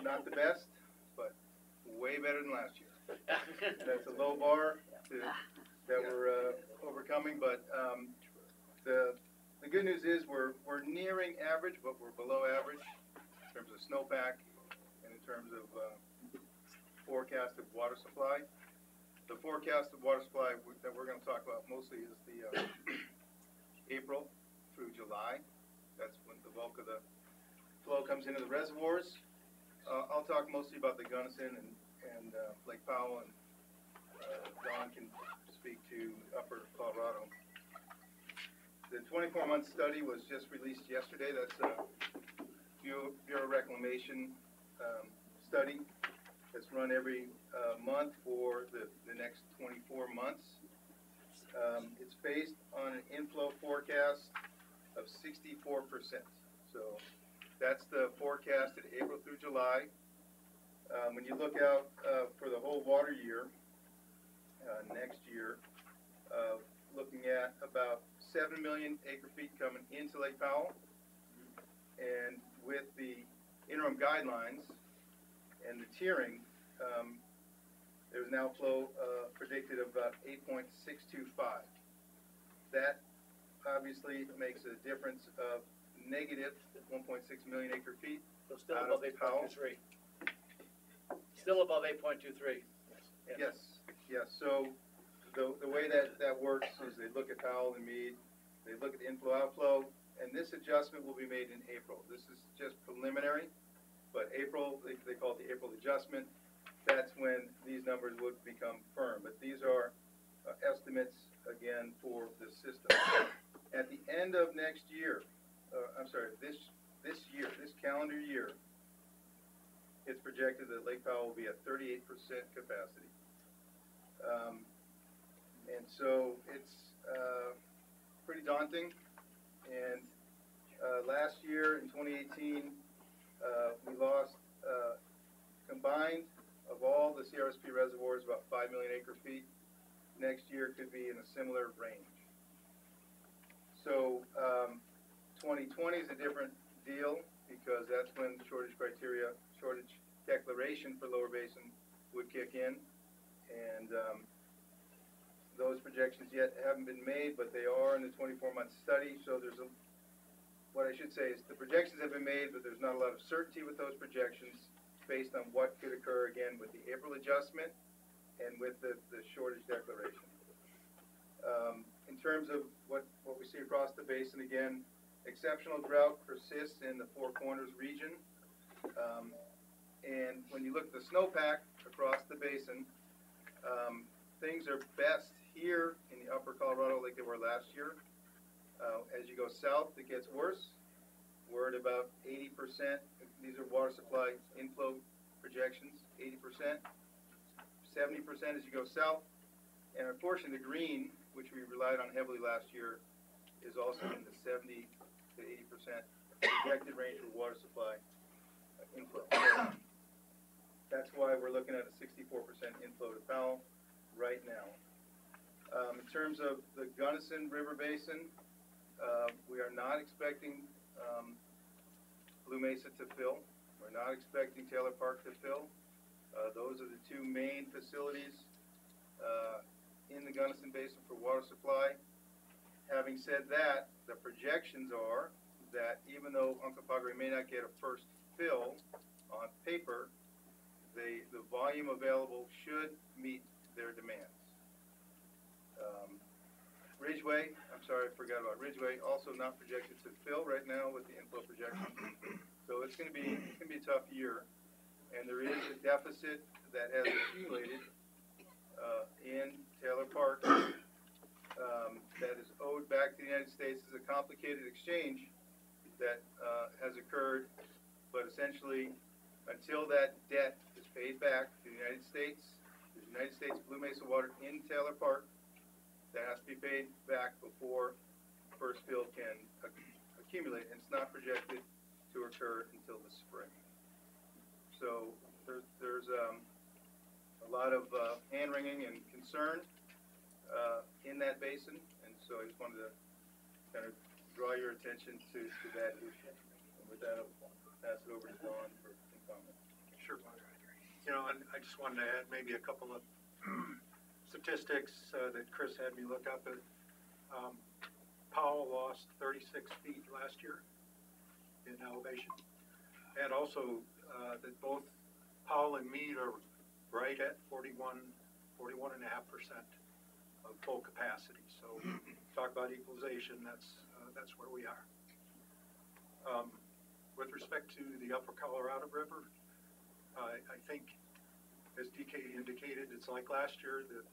not the best, but way better than last year. That's a low bar that we're overcoming, but the good news is we're nearing average, but we're below average in terms of snowpack and in terms of forecasted water supply. The forecasted water supply that we're going to talk about mostly is the April through July. That's when the bulk of the flow comes into the reservoirs. I'll talk mostly about the Gunnison and Lake Powell, and Don can speak to Upper Colorado. The 24-month study was just released yesterday. That's a Bureau Reclamation study that's run every month for the next 24 months. It's based on an inflow forecast of 64%. So that's the forecasted April through July. When you look out for the whole water year, next year, looking at about 7 million acre-feet coming into Lake Powell, and with the interim guidelines and the tiering, there's now flow predicted of about 8.625. That obviously makes a difference of negative 1.6 million acre-feet. So still above 8.23. Still above 8.23. Yes. So the way that works is they look at Powell and Meade, they look at the inflow-outflow, and this adjustment will be made in April. This is just preliminary, but April, they call it the April adjustment. That's when these numbers would become firm. But these are estimates, again, for the system. At the end of next year, this calendar year, it's projected that Lake Powell will be at 38% capacity. And so it's pretty daunting. And last year, in 2018, we lost, combined of all the CRSP reservoirs, about 5 million acre-feet. Next year could be in a similar range. So 2020 is a different deal because that's when the shortage declaration for Lower Basin would kick in. And those projections yet haven't been made, but they are in the 24-month study. So there's what I should say is the projections have been made, but there's not a lot of certainty with those projections based on what could occur again with the April adjustment and with the shortage declaration. In terms of what we see across the basin, again, exceptional drought persists in the Four Corners region. And when you look at the snowpack across the basin, things are best here in the Upper Colorado like they were last year. As you go south, it gets worse. We're at about 80%. These are water supply inflow projections, 80%. 70% as you go south. And unfortunately, the green, which we relied on heavily last year, is also in the 70 to 80% projected range for water supply inflow. That's why we're looking at a 64% inflow to Powell right now. In terms of the Gunnison River Basin, we are not expecting Blue Mesa to fill. We're not expecting Taylor Park to fill. Those are the two main facilities in the Gunnison Basin for water supply. Having said that, the projections are that even though Uncompahgre may not get a first fill on paper, the volume available should meet their demands. Ridgeway, I'm sorry, I forgot about Ridgeway, also not projected to fill right now with the inflow projections. So it's going to be a tough year, and there is a deficit that has accumulated in Taylor Park that is owed back to the United States. It's a complicated exchange that has occurred, but essentially, until that debt is paid back to the United States, Blue Mesa Water in Taylor Park, that has to be paid back before first fill can accumulate, and it's not projected to occur until the spring. So there's a lot of hand-wringing and concern in that basin, and so I just wanted to kind of draw your attention to that issue. And with that, I'll pass it over to Don for some comment. Sure. You know, and I just wanted to add maybe a couple of statistics that Chris had me look up at. Powell lost 36 feet last year in elevation, and also that both Powell and Meade are right at 41.5% of full capacity. So talk about equalization, that's where we are. With respect to the Upper Colorado River, I think, as DK indicated, it's like last year that,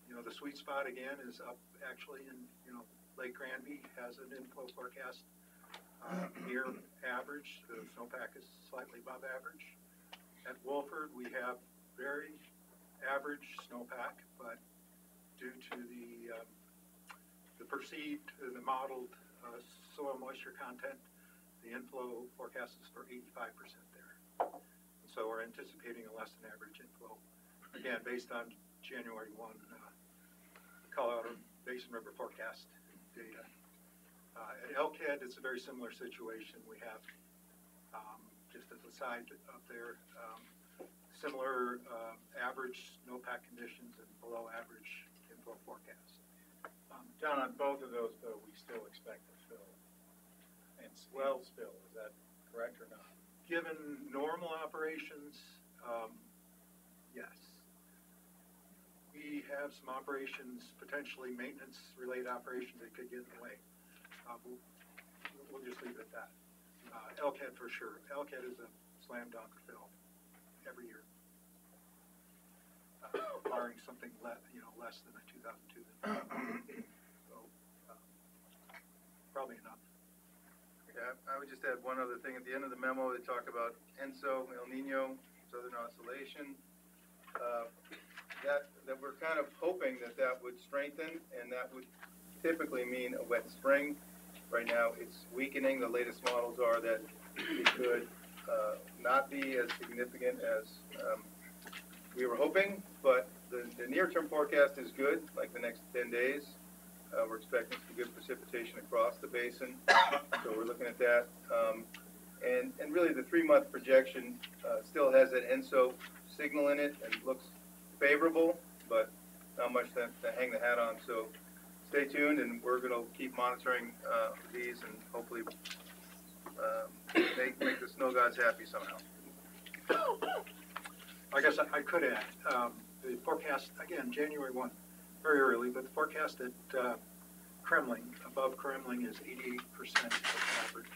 you know, the sweet spot again is up actually in, you know, Lake Granby has an inflow forecast near average. The snowpack is slightly above average. At Wolford, we have very average snowpack, but due to the perceived, the modeled soil moisture content, the inflow forecast is for 85% there. And so we're anticipating a less than average inflow, again, based on January 1 Colorado Basin River forecast data. At Elkhead, it's a very similar situation. We have, just as a side up there, similar average snowpack conditions and below average inflow forecast. John, on both of those, though, we still expect to fill and spill. Is that correct or not? Given normal operations, yes. We have some operations, potentially maintenance-related operations that could get in the way. We'll just leave it at that. Elkhead for sure. Elkhead is a slam dunk fill every year, barring something less than a 2002. So probably enough. Yeah, I would just add one other thing. At the end of the memo, they talk about ENSO, El Nino, Southern Oscillation. That we're kind of hoping that would strengthen, and that would typically mean a wet spring. Right now, it's weakening. The latest models are that it could not be as significant as we were hoping, but the near-term forecast is good, like the next 10 days. We're expecting some good precipitation across the basin, so we're looking at that. And really, the 3-month projection still has that ENSO signal in it and looks favorable, but not much to hang the hat on. So stay tuned, and we're going to keep monitoring these and hopefully make the snow gods happy somehow. I guess I could add, the forecast, again, January 1, very early, but the forecast at Kremling, above Kremling, is 88% of average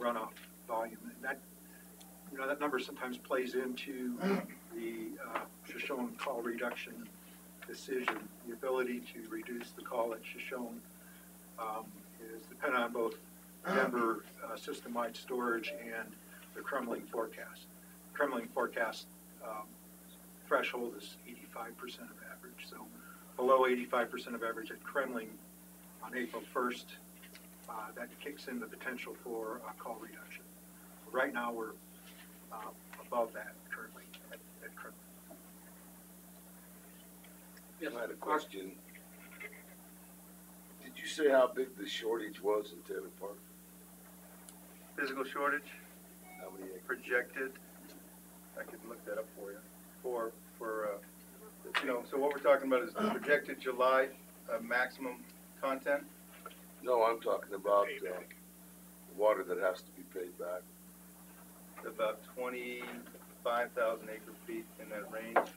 runoff volume. And that, you know, that number sometimes plays into the Shoshone call reduction decision. The ability to reduce the call at Shoshone is dependent on both Denver system-wide storage and the Kremling forecast. Kremling forecast threshold is 85% of average, so below 85% of average at Kremling on April 1st, that kicks in the potential for call reduction. So right now we're above that currently at Kremling. Yes, I had a question. Did you say how big the shortage was in Taylor Park? Physical shortage How many acres? projected, I could look that up for you, so what we're talking about is the projected July maximum content. No, I'm talking about water that has to be paid back. About 25,000 acre feet in that range.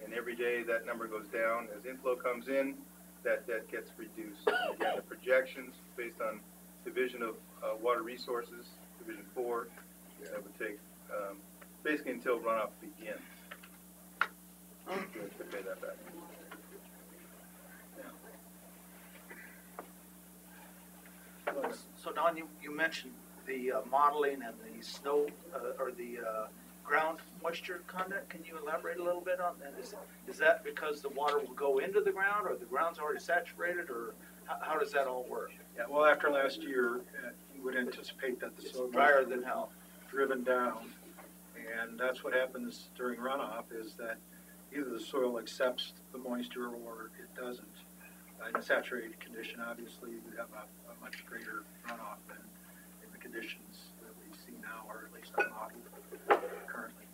And every day that number goes down. As inflow comes in, that gets reduced. And again, the projections based on Division of Water Resources, Division 4, that would take basically until runoff begins to pay that back. So Don, you mentioned the modeling and the snow, or the ground moisture content. Can you elaborate a little bit on that? Is that because the water will go into the ground, or the ground's already saturated, or how does that all work? Yeah, well, after last year, you would anticipate that the soil drier than hell. Driven down, and that's what happens during runoff, is that either the soil accepts the moisture or it doesn't. In a saturated condition, obviously, you have a much greater runoff than in the conditions that we see now, or at least are modeled currently.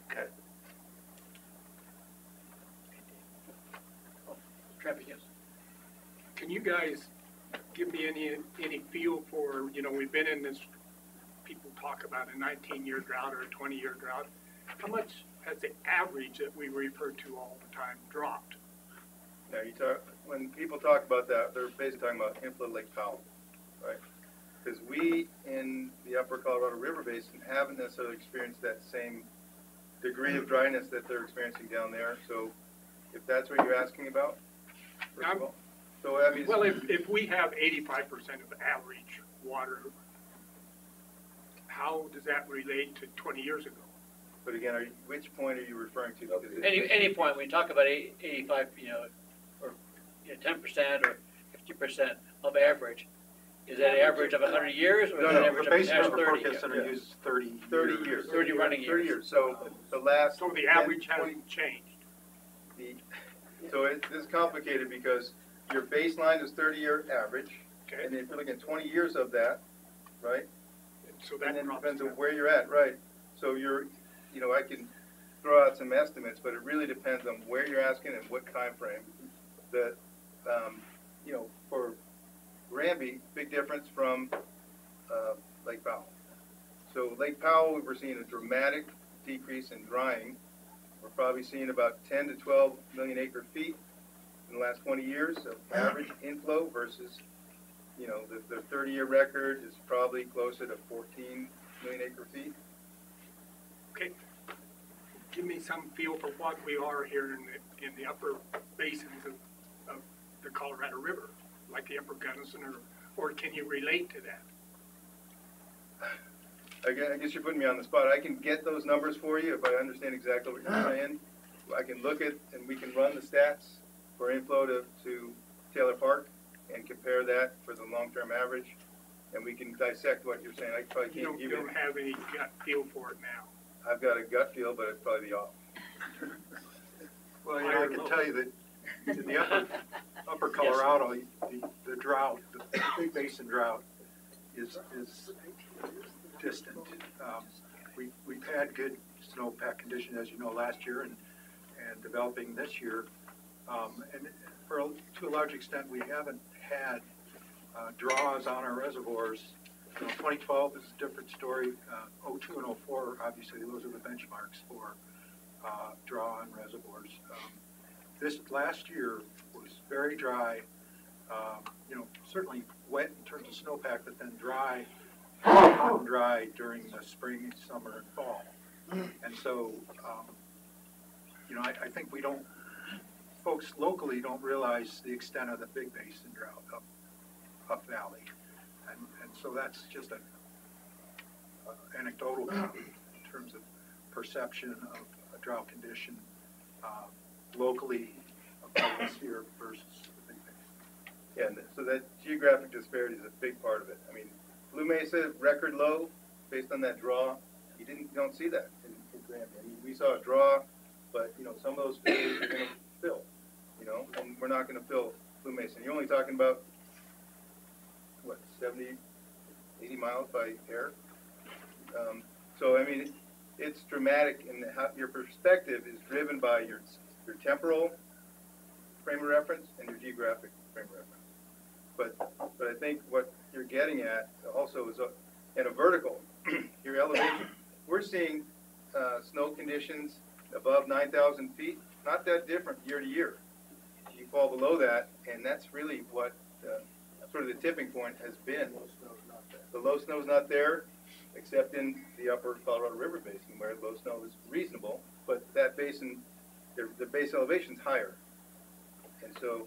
Okay. Traffic, yes. Can you guys give me any feel for, we've been in this, people talk about a 19-year drought or a 20-year drought. How much has the average that we refer to all the time dropped? Now, when people talk about that, they're basically talking about inflow Lake Powell, right? Because we in the upper Colorado River Basin haven't necessarily experienced that same degree of dryness that they're experiencing down there. So if that's what you're asking about, first of all. So that means, well, if we have 85% of average water, how does that relate to 20 years ago? but again, which point are you referring to? Because Any point, when you talk about 85, or 10% or 50% of average, is that average of 100 years or is that average of the past 30 years? Center uses 30 years. 30 running years. 30 years. So the last. So the average hasn't changed. So this is complicated because your baseline is 30-year average. Okay. And if you're looking at 20 years of that, right? So that and then drops depends on down. where you're at, right? So I can throw out some estimates, but it really depends on where you're asking and what time frame. That, for Granby, big difference from Lake Powell. So Lake Powell, we're seeing a dramatic decrease in drying. We're probably seeing about 10 to 12 million acre feet in the last 20 years of average inflow versus, the 30-year record is probably closer to 14 million acre feet. Okay. Give me some feel for what we are here in the upper basins of the Colorado River, like the Upper Gunnison, or can you relate to that? I guess you're putting me on the spot. I can get those numbers for you if I understand exactly what you're saying. I can look at, and we can run the stats for inflow to Taylor Park and compare that for the long-term average, and we can dissect what you're saying. I probably can't give you. You don't have any gut feel for it now. I've got a gut feel, but it's probably off. Well, I can tell you that in the upper Colorado, the drought, the Big Basin drought, is distant. We've had good snowpack conditions, as you know, last year and developing this year, and to a large extent, we haven't had draws on our reservoirs. 2012 is a different story. 02 and 04, obviously, those are the benchmarks for draw on reservoirs. This last year was very dry, certainly wet in terms of snowpack, but then dry, hot and dry during the spring, summer, and fall. And so, I think we don't folks locally don't realize the extent of the big basin drought up valley. And so that's just an anecdotal in terms of perception of a drought condition locally above us here versus the big basin. Yeah, and so that geographic disparity is a big part of it. I mean, Blue Mesa, record low, based on that draw. You don't see that in Granby. I mean, we saw a draw, but, you know, some of those fields are gonna fill, you know, and we're not gonna fill Blue Mesa. And you're only talking about, what, 70, 80 miles by air? So, I mean, it's dramatic, and how your perspective is driven by your temporal frame of reference and your geographic frame of reference. But I think what you're getting at also is at a vertical, your elevation. We're seeing snow conditions above 9,000 feet, not that different year to year. You fall below that, and that's really what sort of the tipping point has been. The low snow's not there, except in the upper Colorado River Basin, where low snow is reasonable, but that basin, the base elevation's higher. And so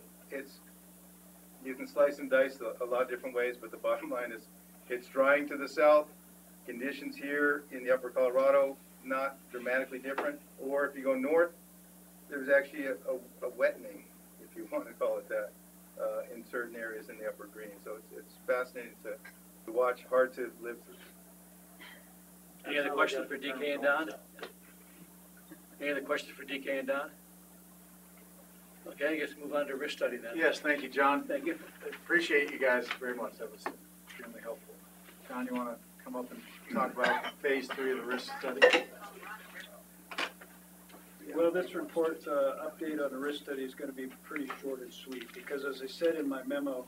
you can slice and dice a lot of different ways, but the bottom line is it's drying to the south. Conditions here in the upper Colorado, not dramatically different. Or if you go north, there's actually a wettening, if you want to call it that, in certain areas in the upper green. So it's fascinating to watch, hard to live through. Any other questions for DK and Don? Any other questions for DK and Don? Okay, I guess move on to risk study then. Yes, thank you, John. Thank you. Appreciate you guys very much. That was extremely helpful. John, you want to come up and talk about phase 3 of the risk study? Well, this report, update on the risk study is going to be pretty short and sweet, because as I said in my memo,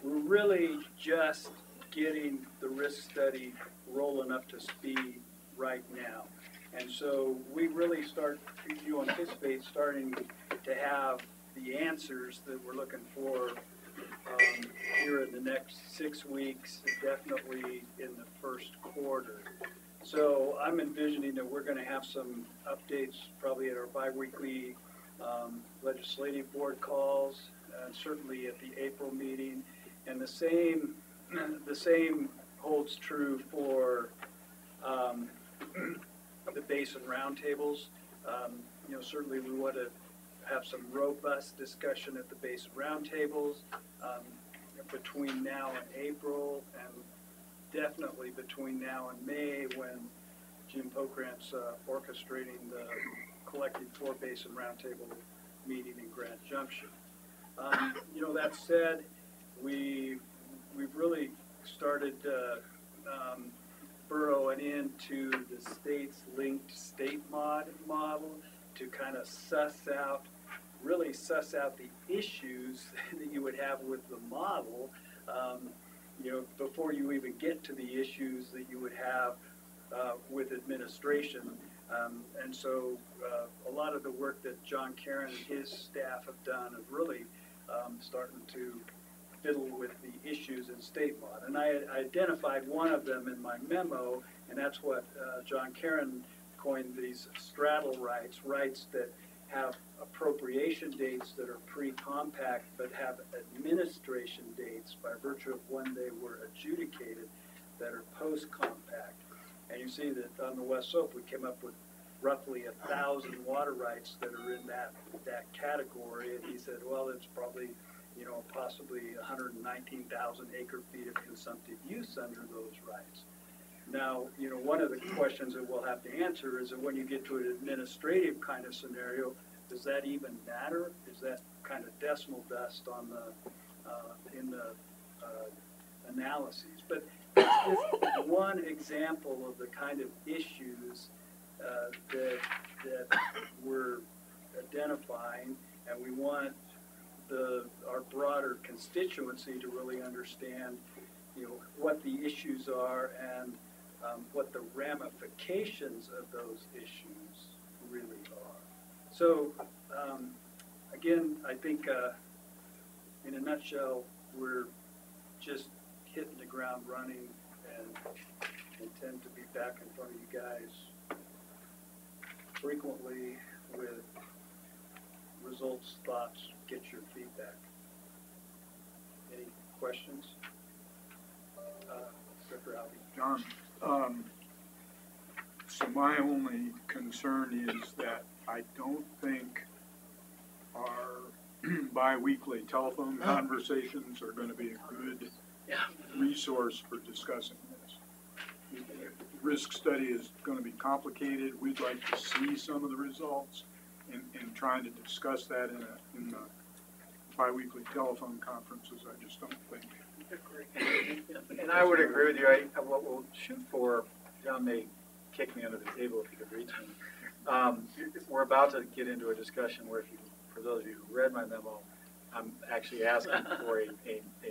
we're really just getting the risk study rolling up to speed right now. And so we really you anticipate starting to have the answers that we're looking for here in the next 6 weeks, definitely in the first quarter. So I'm envisioning that we're going to have some updates probably at our biweekly legislative board calls, and certainly at the April meeting. And the same holds true for the basin roundtables. You know, certainly we want to have some robust discussion at the basin roundtables between now and April, and definitely between now and May, when Jim Pokrant's orchestrating the collective 4 basin roundtable meeting in Grand Junction. You know, that said, we've really started burrowing into the state's linked state model to kind of suss out the issues that you would have with the model, you know, before you even get to the issues that you would have with administration. And so a lot of the work that John Caron and his staff have done is really starting to fiddle with the issues in state law. And I identified one of them in my memo, and that's what John Caron coined these straddle rights that have appropriation dates that are pre-compact but have administration dates by virtue of when they were adjudicated that are post-compact. And you see that on the West Slope we came up with roughly 1,000 water rights that are in that category, and he said, well, it's probably, you know, possibly 119,000 acre-feet of consumptive use under those rights. Now, you know, one of the questions that we'll have to answer is that when you get to an administrative kind of scenario, does that even matter? Is that kind of decimal dust on the in the analyses? But it's just one example of the kind of issues that we're identifying, and we want our broader constituency to really understand, you know, what the issues are and what the ramifications of those issues really are. So, again, I think in a nutshell, we're just hitting the ground running and intend to be back in front of you guys frequently with, results, thoughts, get your feedback. Any questions? Director Alvey. John, so my only concern is that I don't think our bi-weekly telephone conversations are gonna be a good resource for discussing this. The risk study is gonna be complicated. We'd like to see some of the results, and trying to discuss that in the bi-weekly telephone conferences, I just don't think. And I would agree with you. What we'll shoot for, John may kick me under the table if he could reach me. We're about to get into a discussion where, for those of you who read my memo, I'm actually asking for a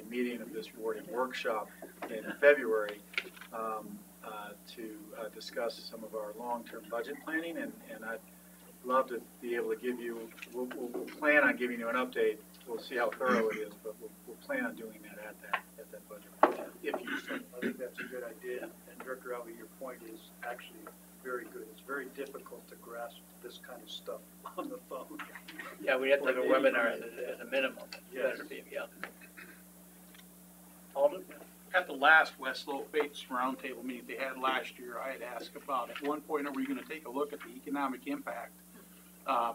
meeting of this board, a workshop in February to discuss some of our long-term budget planning, and I'd love to be able to give you, we'll plan on giving you an update. We'll see how thorough it is, but we'll plan on doing that at that budget workshop, if you so. I think that's a good idea, and Director Alvey, your point is actually very good. It's very difficult to grasp this kind of stuff on the phone. Yeah, we have to have a webinar as a minimum. Yes. Better be, yeah. Alden? At the last West Slope Bates Roundtable meeting they had last year, I had asked about, at one point, are we gonna take a look at the economic impact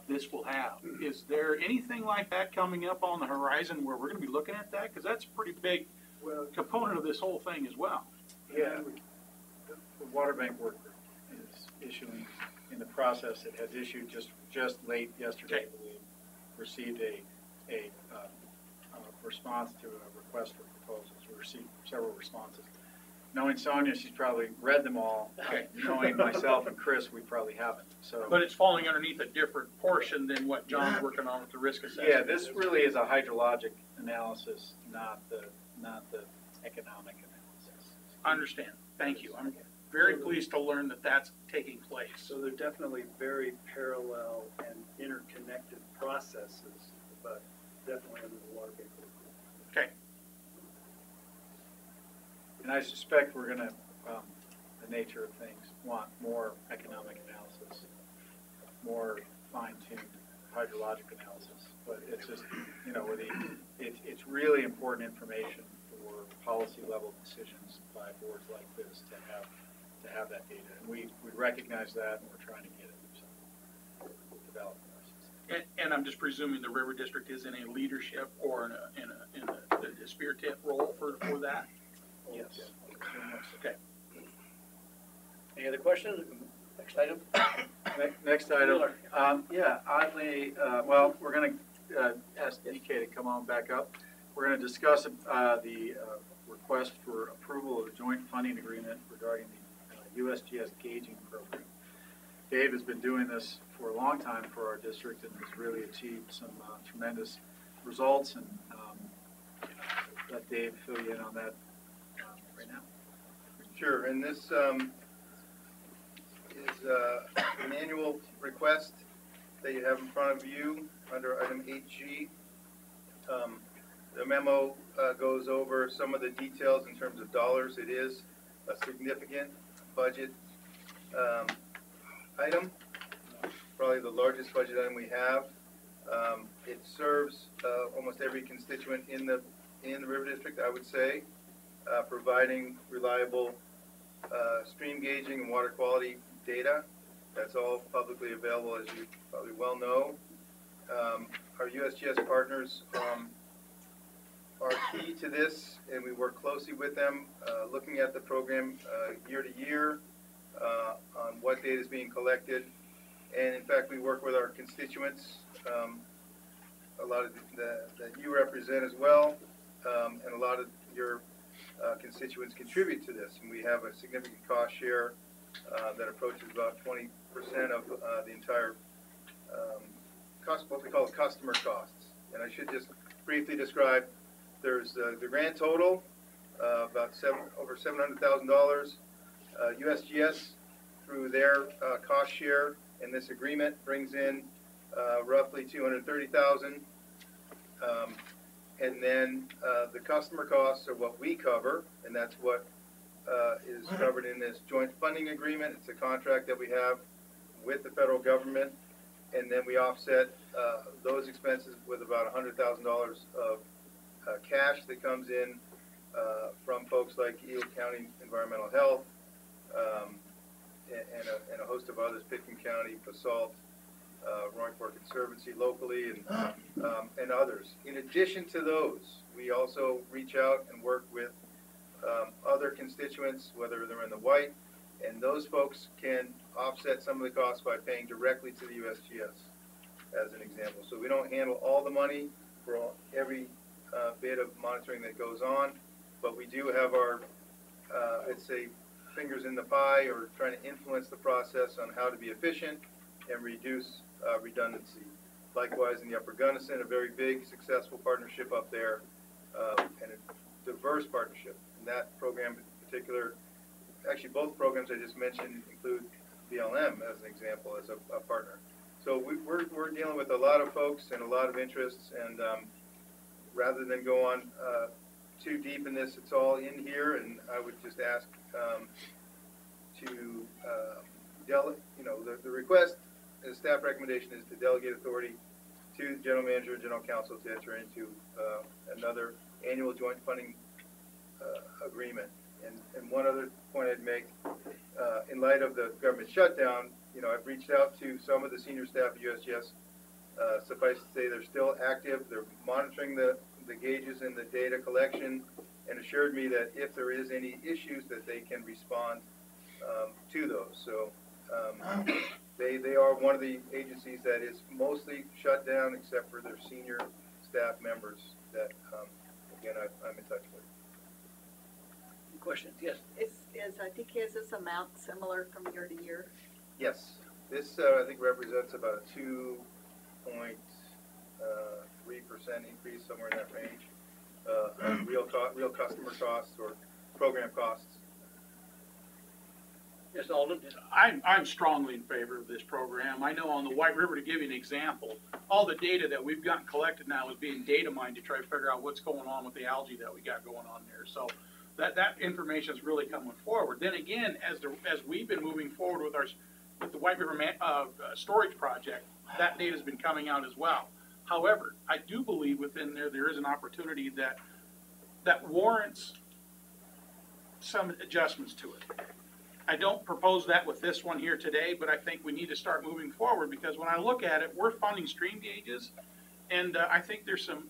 this will have? Is there anything like that coming up on the horizon where we're gonna be looking at that? Cause that's a pretty big component of this whole thing as well. Yeah, the water bank work group is issuing, in the process, it has issued just late yesterday, I believe, received a response to a request for proposals. We received several responses. Knowing Sonia, she's probably read them all. Knowing myself and Chris, we probably haven't, so. But it's falling underneath a different portion than what John's working on with the risk assessment. Yeah, this really is a hydrologic analysis, not the economic analysis. I understand. Thank you. I'm very pleased to learn that that's taking place. So they're definitely very parallel and interconnected processes, but definitely under the water bank. Okay. And I suspect we're gonna, the nature of things, want more economic analysis, more fine-tuned hydrologic analysis. But it's just, it's really important information for policy-level decisions by boards like this to have that data. And we recognize that, and we're trying to get it, so develop it. And I'm just presuming the River District is in a leadership or in a spearhead role for that? Yes. Okay. Any other questions? Next item? Next item. Yeah, oddly, well, we're gonna ask DK to come on back up. We're gonna discuss the request for approval of a joint funding agreement regarding the USGS gauging program. Dave has been doing this for a long time for our district and has really achieved some tremendous results, and let Dave fill you in on that right now. Sure, and this is an annual request that you have in front of you under item 8G. The memo goes over some of the details in terms of dollars. It is a significant budget item, probably the largest budget item we have. It serves almost every constituent in the River District, I would say, providing reliable stream gauging and water quality data. That's all publicly available, as you probably well know. Our USGS partners are key to this, and we work closely with them, looking at the program year to year on what data is being collected. And in fact, we work with our constituents, a lot of that you represent as well, and a lot of your constituents contribute to this. And we have a significant cost share that approaches about 20% of the entire what we call customer costs. And I should just briefly describe, there's the grand total, about over $700,000. USGS, through their cost share in this agreement, brings in roughly $230,000. And then the customer costs are what we cover, and that's what is covered in this joint funding agreement. It's a contract that we have with the federal government, and then we offset those expenses with about $100,000 of cash that comes in from folks like Eagle County Environmental Health, and a host of others, Pitkin County, Basalt, Roaring Fork Conservancy locally, and others. In addition to those, we also reach out and work with other constituents, whether they're in the white, and those folks can offset some of the costs by paying directly to the USGS, as an example. So we don't handle all the money for every bit of monitoring that goes on, but we do have our, I'd say, fingers in the pie, or trying to influence the process on how to be efficient and reduce redundancy. Likewise, in the Upper Gunnison, a very big, successful partnership up there, and a diverse partnership. And that program in particular, actually both programs I just mentioned include BLM as an example, as a partner. So we're dealing with a lot of folks and a lot of interests, and rather than go on too deep in this, it's all in here, and I would just ask the request, the staff recommendation is to delegate authority to the general manager and general counsel to enter into another annual joint funding agreement. And one other point I'd make, in light of the government shutdown, I've reached out to some of the senior staff at USGS. Suffice to say, they're still active. They're monitoring the gauges and the data collection, and assured me that if there is any issues, that they can respond to those. So they are one of the agencies that is mostly shut down, except for their senior staff members that, again, I'm in touch with. Questions? Yes. Is DKS's amount similar from year to year? Yes. This, I think, represents about a 2.3% increase, somewhere in that range. Real customer costs or program costs. Yes, Alden? I'm strongly in favor of this program. I know on the White River, to give you an example, all the data that we've gotten collected now is being data mined to try to figure out what's going on with the algae that we got going on there. So that information is really coming forward. Then again, as we've been moving forward with the White River storage project, that data has been coming out as well. However, I do believe within there is an opportunity that warrants some adjustments to it. I don't propose that with this one here today, but I think we need to start moving forward, because when I look at it, we're funding stream gauges, and I think there's some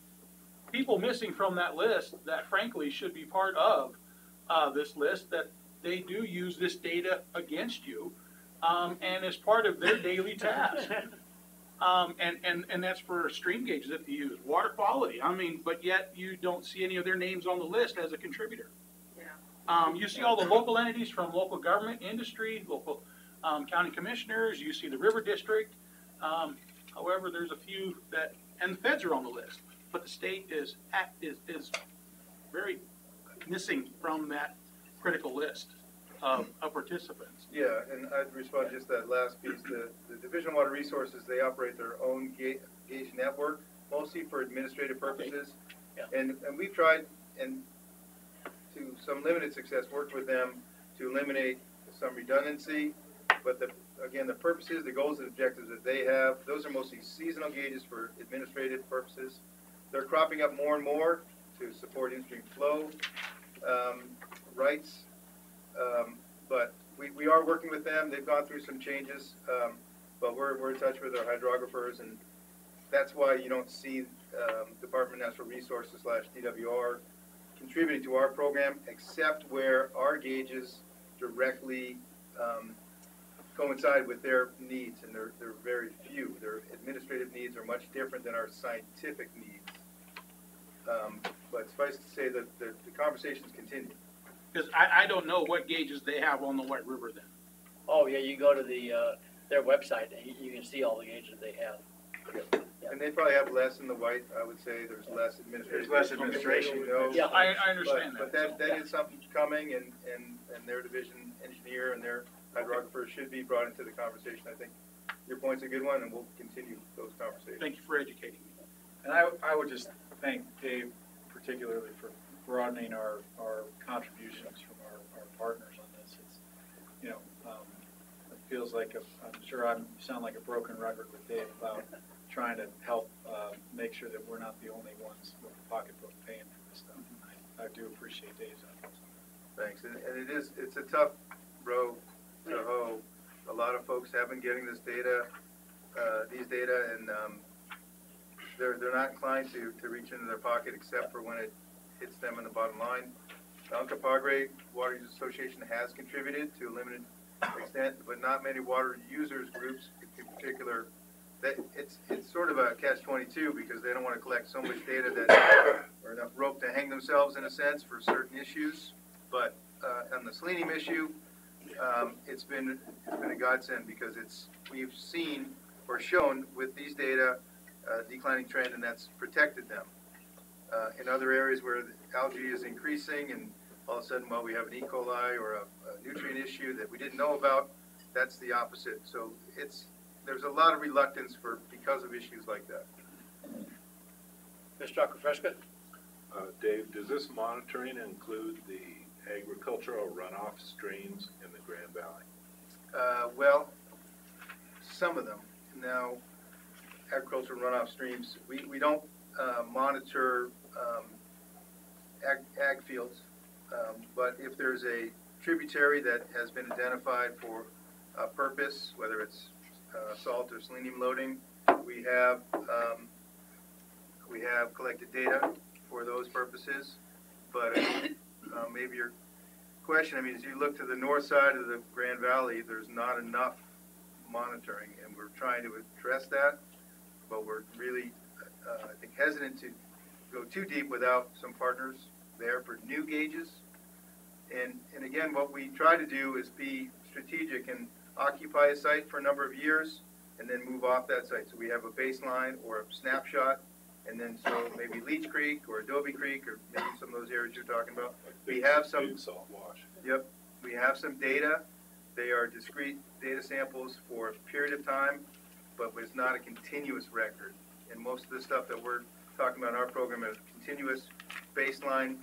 people missing from that list that frankly should be part of this list, that they do use this data against you, and as part of their daily task. And that's for stream gauges that they use. Water quality, but yet you don't see any of their names on the list as a contributor. You see all the local entities from local government, industry, local county commissioners. You see the River District. However, there's a few and the feds are on the list, but the state is very missing from that critical list of participants. Yeah, and I'd respond just that last piece. The Division of Water Resources, they operate their own gauge network, mostly for administrative purposes. Okay. Yeah. And we've tried, and to some limited success, worked with them to eliminate some redundancy. But again, the purposes, the goals and objectives that they have, those are mostly seasonal gauges for administrative purposes. They're cropping up more and more to support in-stream flow rights. But we are working with them. They've gone through some changes, but we're in touch with our hydrographers, and that's why you don't see Department of Natural Resources / DWR contributing to our program, except where our gauges directly coincide with their needs, and they're very few. Their administrative needs are much different than our scientific needs. But suffice to say that the conversations continue. Because I don't know what gauges they have on the White River then. Oh, yeah, you go to their website and you can see all the gauges they have. Yeah. Yeah. And they probably have less in the white, I would say. There's less administration. There's less administration. Yeah, I understand but that is something coming, and their division engineer and their hydrographers should be brought into the conversation. I think your point's a good one, and we'll continue those conversations. Thank you for educating me. And I would just thank Dave particularly for broadening our contributions from our partners on this. It's, it feels like I'm sure I sound like a broken record with Dave about trying to help make sure that we're not the only ones with the pocketbook paying for this stuff. I do appreciate Dave's efforts. Thanks, and it's a tough row to hoe. A lot of folks have been getting this data, and they're not inclined to reach into their pocket except for when it hits them in the bottom line. The Uncompahgre Water Users Association has contributed to a limited extent, but not many water users groups in particular. That it's sort of a catch-22 because they don't want to collect so much data that or enough rope to hang themselves in a sense for certain issues. But on the selenium issue, it's been a godsend because we've seen or shown with these data declining trend, and that's protected them. In other areas where the algae is increasing and all of a sudden, well, we have an E. coli or a nutrient issue that we didn't know about, that's the opposite. So there's a lot of reluctance because of issues like that. Mr. Fresca? Dave, does this monitoring include the agricultural runoff streams in the Grand Valley? Well, some of them. Now, agricultural runoff streams, we don't monitor ag fields, but if there's a tributary that has been identified for a purpose, whether it's salt or selenium loading, we have collected data for those purposes. But maybe your question, as you look to the north side of the Grand Valley, there's not enough monitoring, and we're trying to address that, but we're really, I think, hesitant to go too deep without some partners there for new gauges. And again, what we try to do is be strategic and occupy a site for a number of years and then move off that site. So we have a baseline or a snapshot, and then so maybe Leech Creek or Adobe Creek or maybe some of those areas you're talking about. We have some salt wash. Yep, we have some data. They are discrete data samples for a period of time, but it's not a continuous record. And most of the stuff that we're talking about in our program is continuous baseline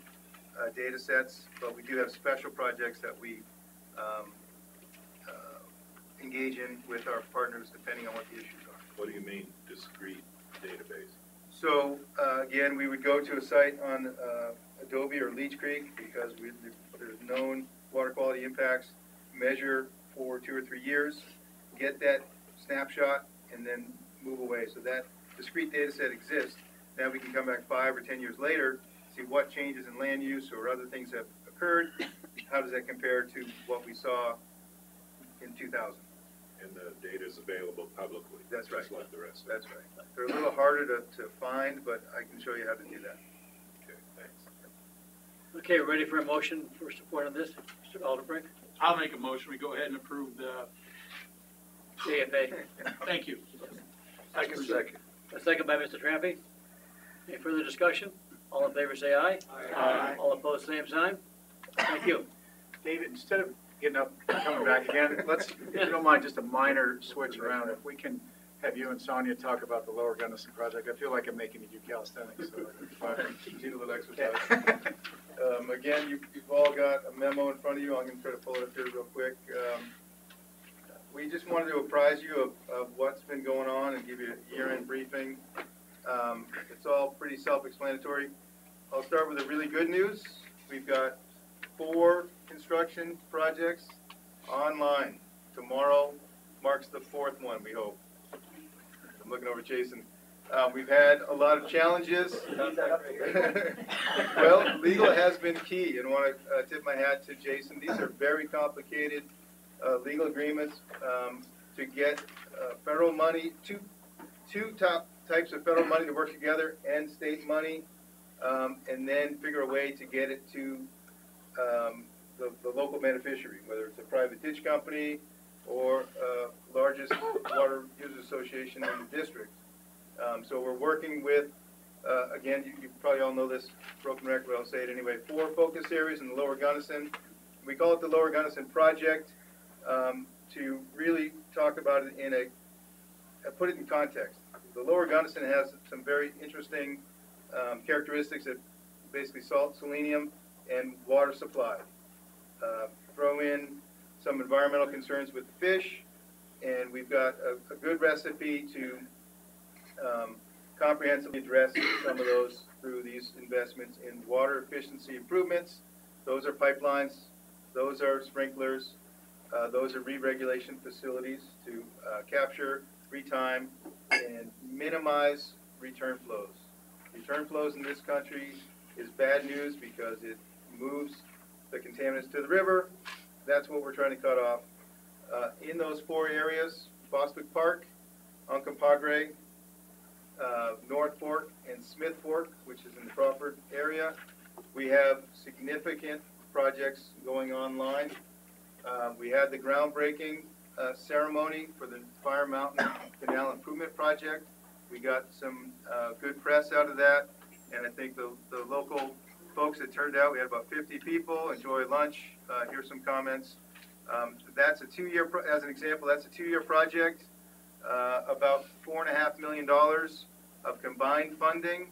data sets, but we do have special projects that we engage in with our partners depending on what the issues are. What do you mean, discrete database? So again, we would go to a site on Adobe or Leech Creek because there's known water quality impacts, measure for 2 or 3 years, get that snapshot, and then move away. So that discrete data set exists. Now we can come back 5 or 10 years later, see what changes in land use or other things have occurred. How does that compare to what we saw in 2000? And the data is available publicly. That's right. Just like the rest. That's right. They're a little harder to find, but I can show you how to do that. Okay, thanks. Okay, we're ready for a motion for support on this. Mr. Alderbrink? I'll make a motion, we go ahead and approve the, JFA. thank you. Second. A second by Mr. Trampy. Any further discussion? All in favor say aye. Aye. All opposed, same sign. Thank you. David, instead of getting up and coming back again, let's, if you don't mind, just a minor switch around. If we can have you and Sonia talk about the Lower Gunnison project. I feel like I'm making you do calisthenics, so Do a little exercise. Again, you've all got a memo in front of you. I'm going to try to pull it up here real quick. We just wanted to apprise you of what's been going on and give you a year-end briefing. It's all pretty self-explanatory. I'll start with the really good news. We've got 4 construction projects online. Tomorrow marks the 4th one, we hope. I'm looking over Jason. We've had a lot of challenges. Well, legal has been key, and I want to tip my hat to Jason. These are very complicated legal agreements to get federal money, two top types of federal money to work together and state money, and then figure a way to get it to the local beneficiary, whether it's a private ditch company or largest water users association in the district. So we're working with, again, you probably all know this broken record, but I'll say it anyway, 4 focus areas in the Lower Gunnison. We call it the Lower Gunnison Project to really talk about it put it in context. The Lower Gunnison has some very interesting characteristics that basically salt, selenium, and water supply. Throw in some environmental concerns with fish, and we've got a good recipe to comprehensively address some of those through these investments in water efficiency improvements. Those are pipelines, those are sprinklers, those are re-regulation facilities to capture, retime, and minimize return flows. Return flows in this country is bad news because it moves the contaminants to the river. That's what we're trying to cut off. In those 4 areas, Bostwick Park, Uncompahgre, North Fork, and Smith Fork, which is in the Crawford area, we have significant projects going online. We had the groundbreaking ceremony for the Fire Mountain Canal Improvement Project. We got some good press out of that, and I think the local folks that turned out, we had about 50 people, enjoy lunch, hear some comments. That's a 2-year, as an example, that's a 2-year project, about $4.5 million of combined funding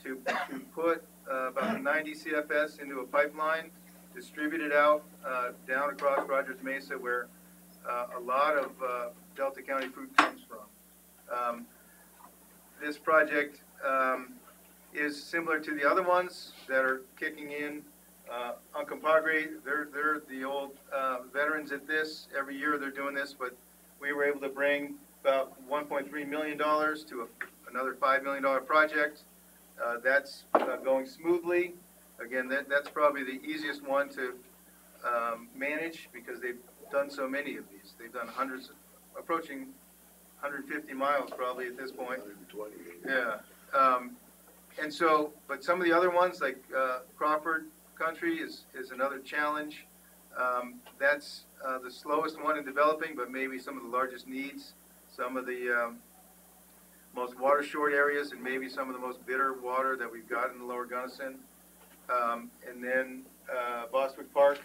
to put about 90 CFS into a pipeline, distribute it out down across Rogers Mesa where a lot of Delta County food comes from. This project is similar to the other ones that are kicking in. Uncompahgre, they're the old veterans at this. Every year they're doing this, but we were able to bring about $1.3 million to another $5 million project. That's going smoothly. Again, that's probably the easiest one to manage because they've done so many of these. They've done hundreds, approaching 150 miles probably at this point. 120. Yeah. And so, but some of the other ones like Crawford Country is another challenge. That's the slowest one in developing, but maybe some of the largest needs. Some of the most water short areas and maybe some of the most bitter water that we've got in the lower Gunnison. And then Bostwick Park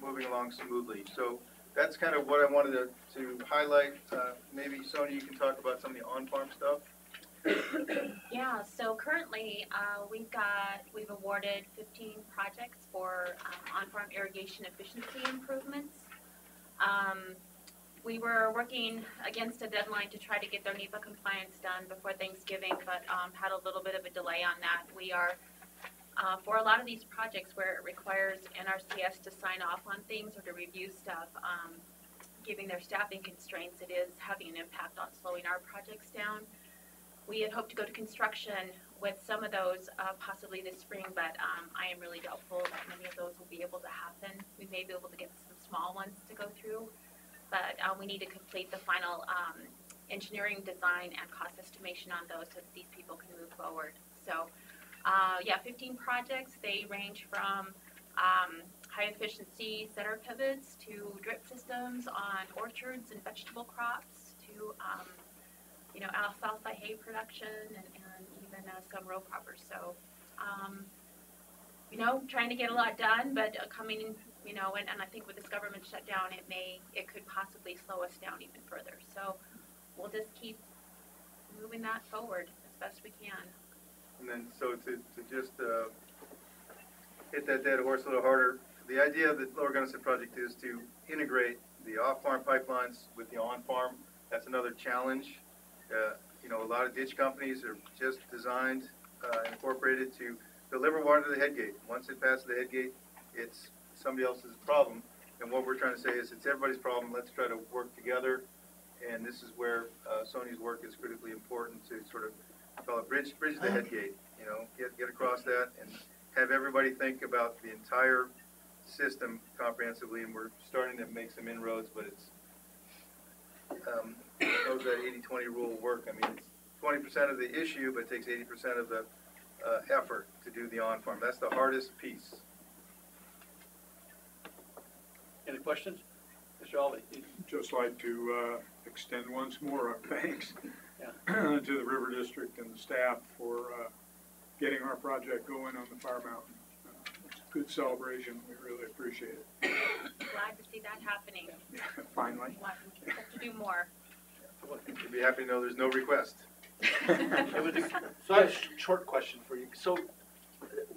moving along smoothly. So that's kind of what I wanted to highlight. Maybe Sonia, you can talk about some of the on-farm stuff. Yeah, so currently we've awarded 15 projects for on-farm irrigation efficiency improvements. We were working against a deadline to try to get their NEPA compliance done before Thanksgiving, but had a little bit of a delay on that. We are, for a lot of these projects where it requires NRCS to sign off on things or to review stuff, given their staffing constraints, it is having an impact on slowing our projects down. We had hoped to go to construction with some of those possibly this spring, but I am really doubtful that many of those will be able to happen. We may be able to get some small ones to go through, but we need to complete the final engineering design and cost estimation on those so that these people can move forward. So yeah, 15 projects. They range from high efficiency center pivots to drip systems on orchards and vegetable crops to you know, alfalfa hay production and even some row croppers. So, you know, trying to get a lot done, but coming, you know, and I think with this government shutdown, it could possibly slow us down even further. So we'll just keep moving that forward as best we can. And then, so to just hit that dead horse a little harder, the idea of the Lower Gunnison project is to integrate the off-farm pipelines with the on-farm. That's another challenge. You know, a lot of ditch companies are just designed, incorporated to deliver water to the head gate. Once it passes the head gate, it's somebody else's problem. And what we're trying to say is it's everybody's problem. Let's try to work together. And this is where Sony's work is critically important to sort of call it bridge the head gate. You know, get across that and have everybody think about the entire system comprehensively. And we're starting to make some inroads, but it's knows that 80-20 rule will work. I mean, it's 20% of the issue, but it takes 80% of the effort to do the on-farm. That's the hardest piece. Any questions? Mr. Alvey? Just like to extend once more our thanks to the River District and the staff for getting our project going on the Fire Mountain. It's a good celebration. We really appreciate it. Glad to see that happening. Yeah, finally. We have to do more. You'd be happy to know there's no request. So I have a short question for you. So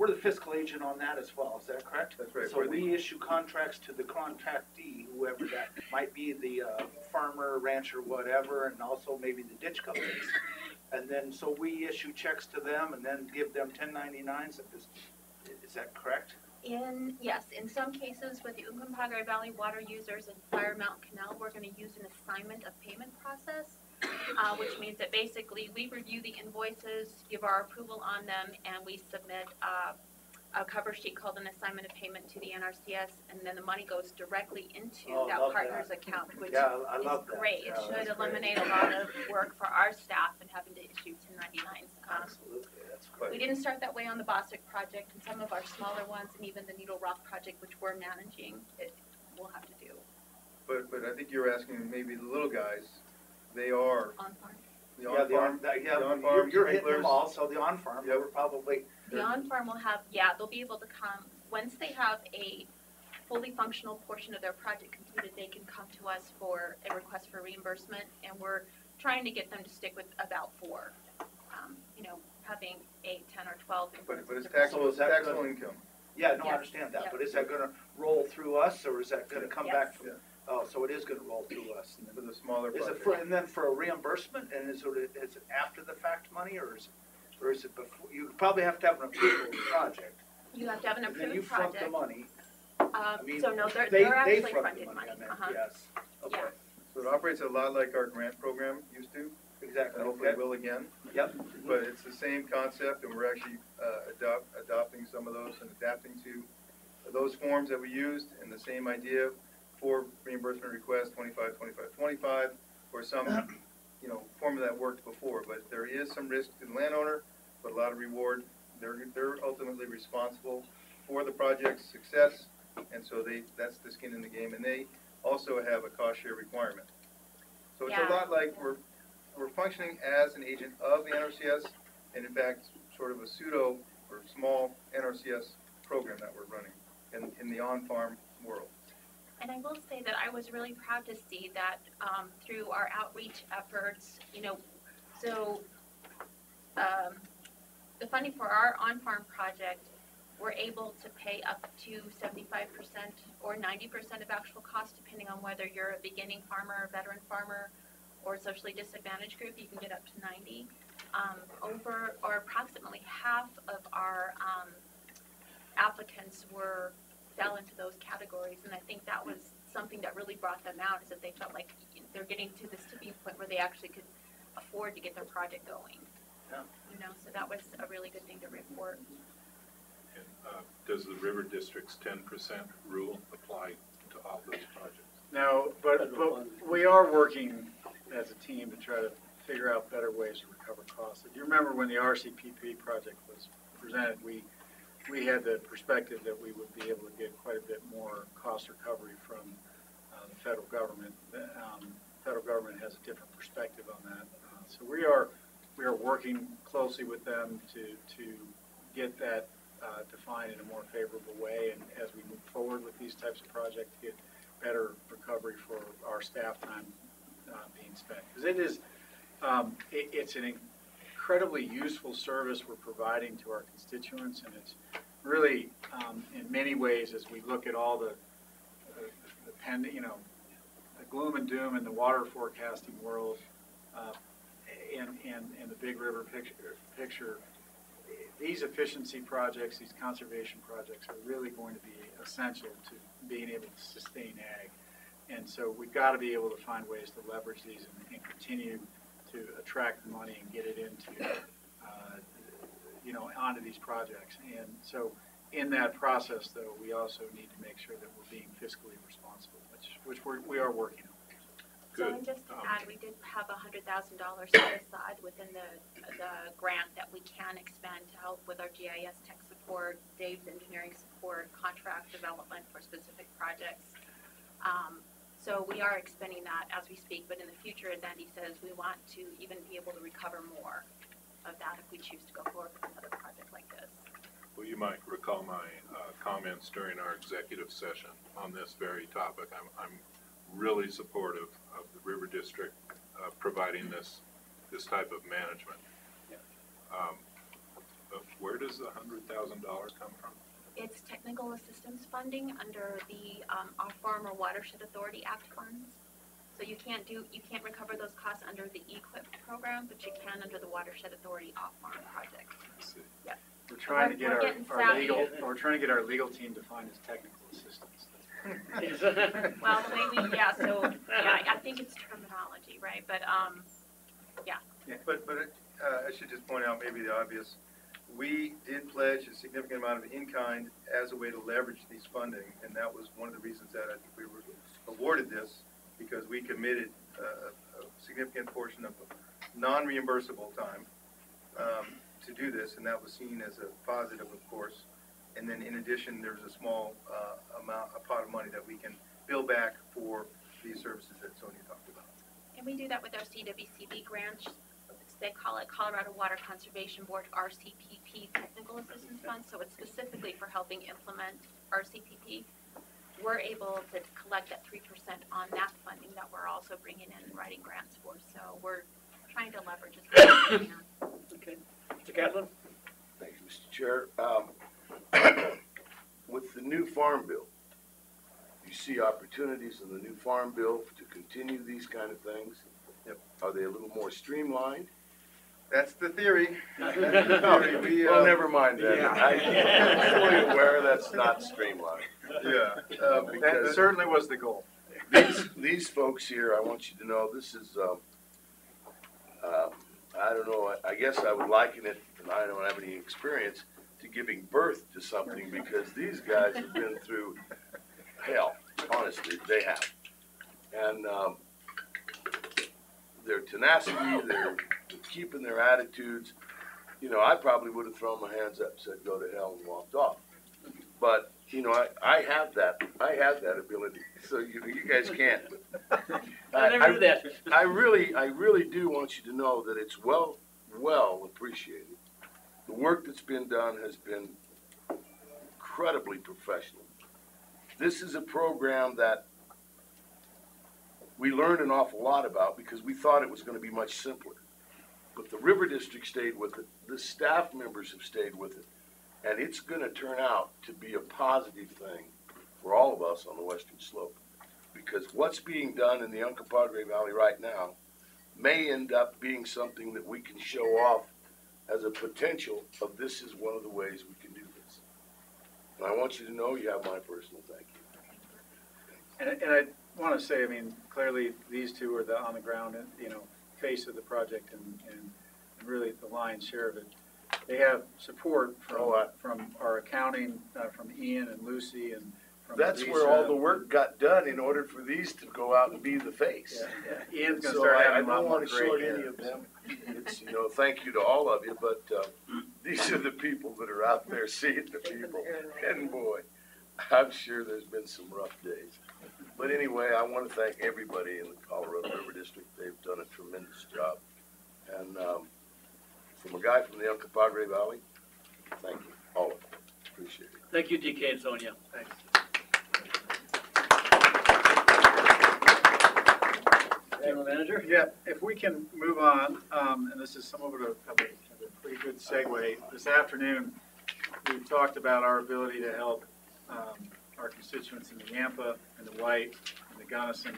we're the fiscal agent on that as well, is that correct? That's right. So we issue contracts to the contractee, whoever that might be, the farmer, rancher, whatever, and also maybe the ditch companies. And then, so we issue checks to them and then give them 1099s. Is that correct? Yes, in some cases with the Uncompahgre Valley water users and Fire Mountain Canal, we're gonna use an assignment of payment process, which means that basically we review the invoices, give our approval on them, and we submit a cover sheet called an assignment of payment to the NRCS, and then the money goes directly into that love partner's that. account, which Yeah, I is love that. great. It Yeah, should that's great. eliminate a lot of work for our staff and having to issue 1099s. Absolutely, that's great. We didn't start that way on the Bostic project, and some of our smaller ones, and even the Needle Rock project, which we're managing, we'll have to do But I think you're asking maybe the little guys, they are on farm. the on-farm, You're hitting sprinklers. them all, so the on-farm, Yep. we're probably. The on-farm will have, they'll be able to come, once they have a fully functional portion of their project completed, they can come to us for a request for reimbursement, and we're trying to get them to stick with about 4. Having 8, 10, or 12. But it's So is that taxable good? income. Yeah, no, I Yes, understand that, yeah. but is that gonna roll through us, or is that gonna come back Yes. from? Oh, so it is gonna roll through us. And For then- the smaller Is it projects. for, and then for a reimbursement, and is it after the fact money, or is it before? You probably have to have an approval of the project. You have to have an And then you approved front the project. money. I mean, So no, they're they actually front the fronted money, money. I meant, Uh-huh. yes. Okay, Yeah. So it operates a lot like our grant program used to, exactly, and hopefully okay. will again. Yep. But it's the same concept, and we're actually adopting some of those and adapting to those forms that we used, and the same idea for reimbursement request, 25, 25, 25, or some, form that worked before. But there is some risk to the landowner, but a lot of reward. They're ultimately responsible for the project's success, and so that's the skin in the game, and they also have a cost share requirement. So it's Yeah. a lot like we're functioning as an agent of the NRCS, and in fact, sort of a pseudo or small NRCS program that we're running in the on-farm world. And I will say that I was really proud to see that through our outreach efforts, the funding for our on-farm project, we're able to pay up to 75% or 90% of actual cost, depending on whether you're a beginning farmer, a veteran farmer, or a socially disadvantaged group. You can get up to 90. Approximately half of our applicants fell into those categories, and I think that was something that really brought them out, is that they felt like they're getting to this tipping point where they actually could afford to get their project going. Yeah. So that was a really good thing to report. And, does the River District's 10% rule apply to all those projects? No, but we are working as a team to try to figure out better ways to recover costs. If you remember when the RCPP project was presented, we had the perspective that we would be able to get quite a bit more cost recovery from the federal government. The federal government has a different perspective on that. So we are working closely with them to get that defined in a more favorable way, and as we move forward with these types of projects, get better recovery for our staff time being spent. Because it's an incredibly useful service we're providing to our constituents, and it's really, in many ways, as we look at all the gloom and doom in the water forecasting world, and the big river picture, these efficiency projects, these conservation projects are really going to be essential to being able to sustain ag. And so we've got to be able to find ways to leverage these and continue to attract the money and get it into, onto these projects. And so in that process, though, we also need to make sure that we're being fiscally responsible, which we are working on. So, and just to add, we did have $100,000 set aside within the grant that we can expend to help with our GIS tech support, Dave's engineering support, contract development for specific projects. So we are expending that as we speak, but in the future, as Andy says, we want to even be able to recover more of that if we choose to go forward with another project like this. Well, you might recall my comments during our executive session on this very topic. I'm really supportive of the River District providing this type of management. where does the $100,000 come from? It's technical assistance funding under the Off-Farm or Watershed Authority Act funds. So you can't recover those costs under the EQIP program, but you can under the Watershed Authority Off-Farm project. Yep. We're trying to get We're getting our savvy. legal, we're trying to get our legal team defined as technical assistance. Well, the way we, yeah, so, yeah, I think it's terminology, right, but, yeah. But I should just point out maybe the obvious. We did pledge a significant amount of in-kind as a way to leverage these funding, and that was one of the reasons that I think we were awarded this, because we committed a significant portion of non-reimbursable time to do this, and that was seen as a positive, of course. And then in addition, there's a small a pot of money that we can bill back for these services that Sonia talked about. And we do that with our CRWCD grants. They call it Colorado Water Conservation Board RCPP Technical Assistance Fund, so it's specifically for helping implement RCPP. We're able to collect that 3% on that funding that we're also bringing in and writing grants for, so we're trying to leverage as much as we can. Okay. Mr. Catlin? Thank you, Mr. Chair. With the new farm bill, you see opportunities in the new farm bill to continue these kind of things? Yep. Are they a little more streamlined? That's the theory. Well, never mind that. Yeah. I'm fully aware that's not streamlined. Yeah. That certainly was the goal. These folks here, I want you to know, this is, I don't know, I guess I would liken it, and I don't have any experience, to giving birth to something, because these guys have been through hell, honestly, they have. And their tenacity, they're keeping their attitudes. You know, I probably would have thrown my hands up and said, go to hell, and walked off. But, you know, I have that ability, so you guys can't. I never do that. I really do want you to know that it's well appreciated. The work that's been done has been incredibly professional. This is a program that we learned an awful lot about because we thought it was going to be much simpler. But the River District stayed with it, the staff members have stayed with it, and it's going to turn out to be a positive thing for all of us on the Western Slope. Because what's being done in the Uncompahgre Valley right now may end up being something that we can show off as a potential of this is one of the ways we can do this. And I want you to know you have my personal thank you. And I want to say, I mean, clearly these two are the on the ground, you know, face of the project and really the lion's share of it. They have support from our accounting, from Ian and Lucy and from That's Lisa. where all the work got done in order for these to go out and be the face. Yeah. Ian's going to So start I having a lot don't more want to gray short hair. any of them. It's, you know, thank you to all of you, but these are the people that are out there seeing the people. And boy, I'm sure there's been some rough days. But anyway, I want to thank everybody in the Colorado River District. They've done a tremendous job. And from a guy from the Uncompahgre Valley, thank you, all of you. Appreciate it. Thank you, DK and Sonia. Thanks. General Manager? Yeah, if we can move on, and this is some of a pretty good segue. This afternoon, we've talked about our ability to help our constituents in the Yampa and the White and the Gunnison.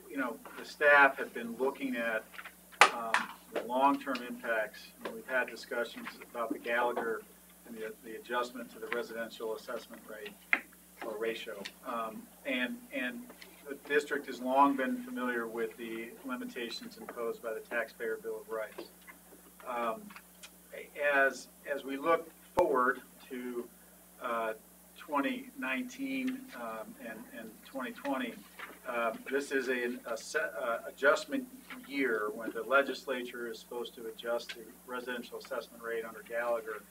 You know, the staff have been looking at the long-term impacts. And we've had discussions about the Gallagher and the adjustment to the residential assessment rate or ratio. And the district has long been familiar with the limitations imposed by the Taxpayer Bill of Rights. As we look forward to 2019 and 2020, this is an adjustment year when the legislature is supposed to adjust the residential assessment rate under Gallagher.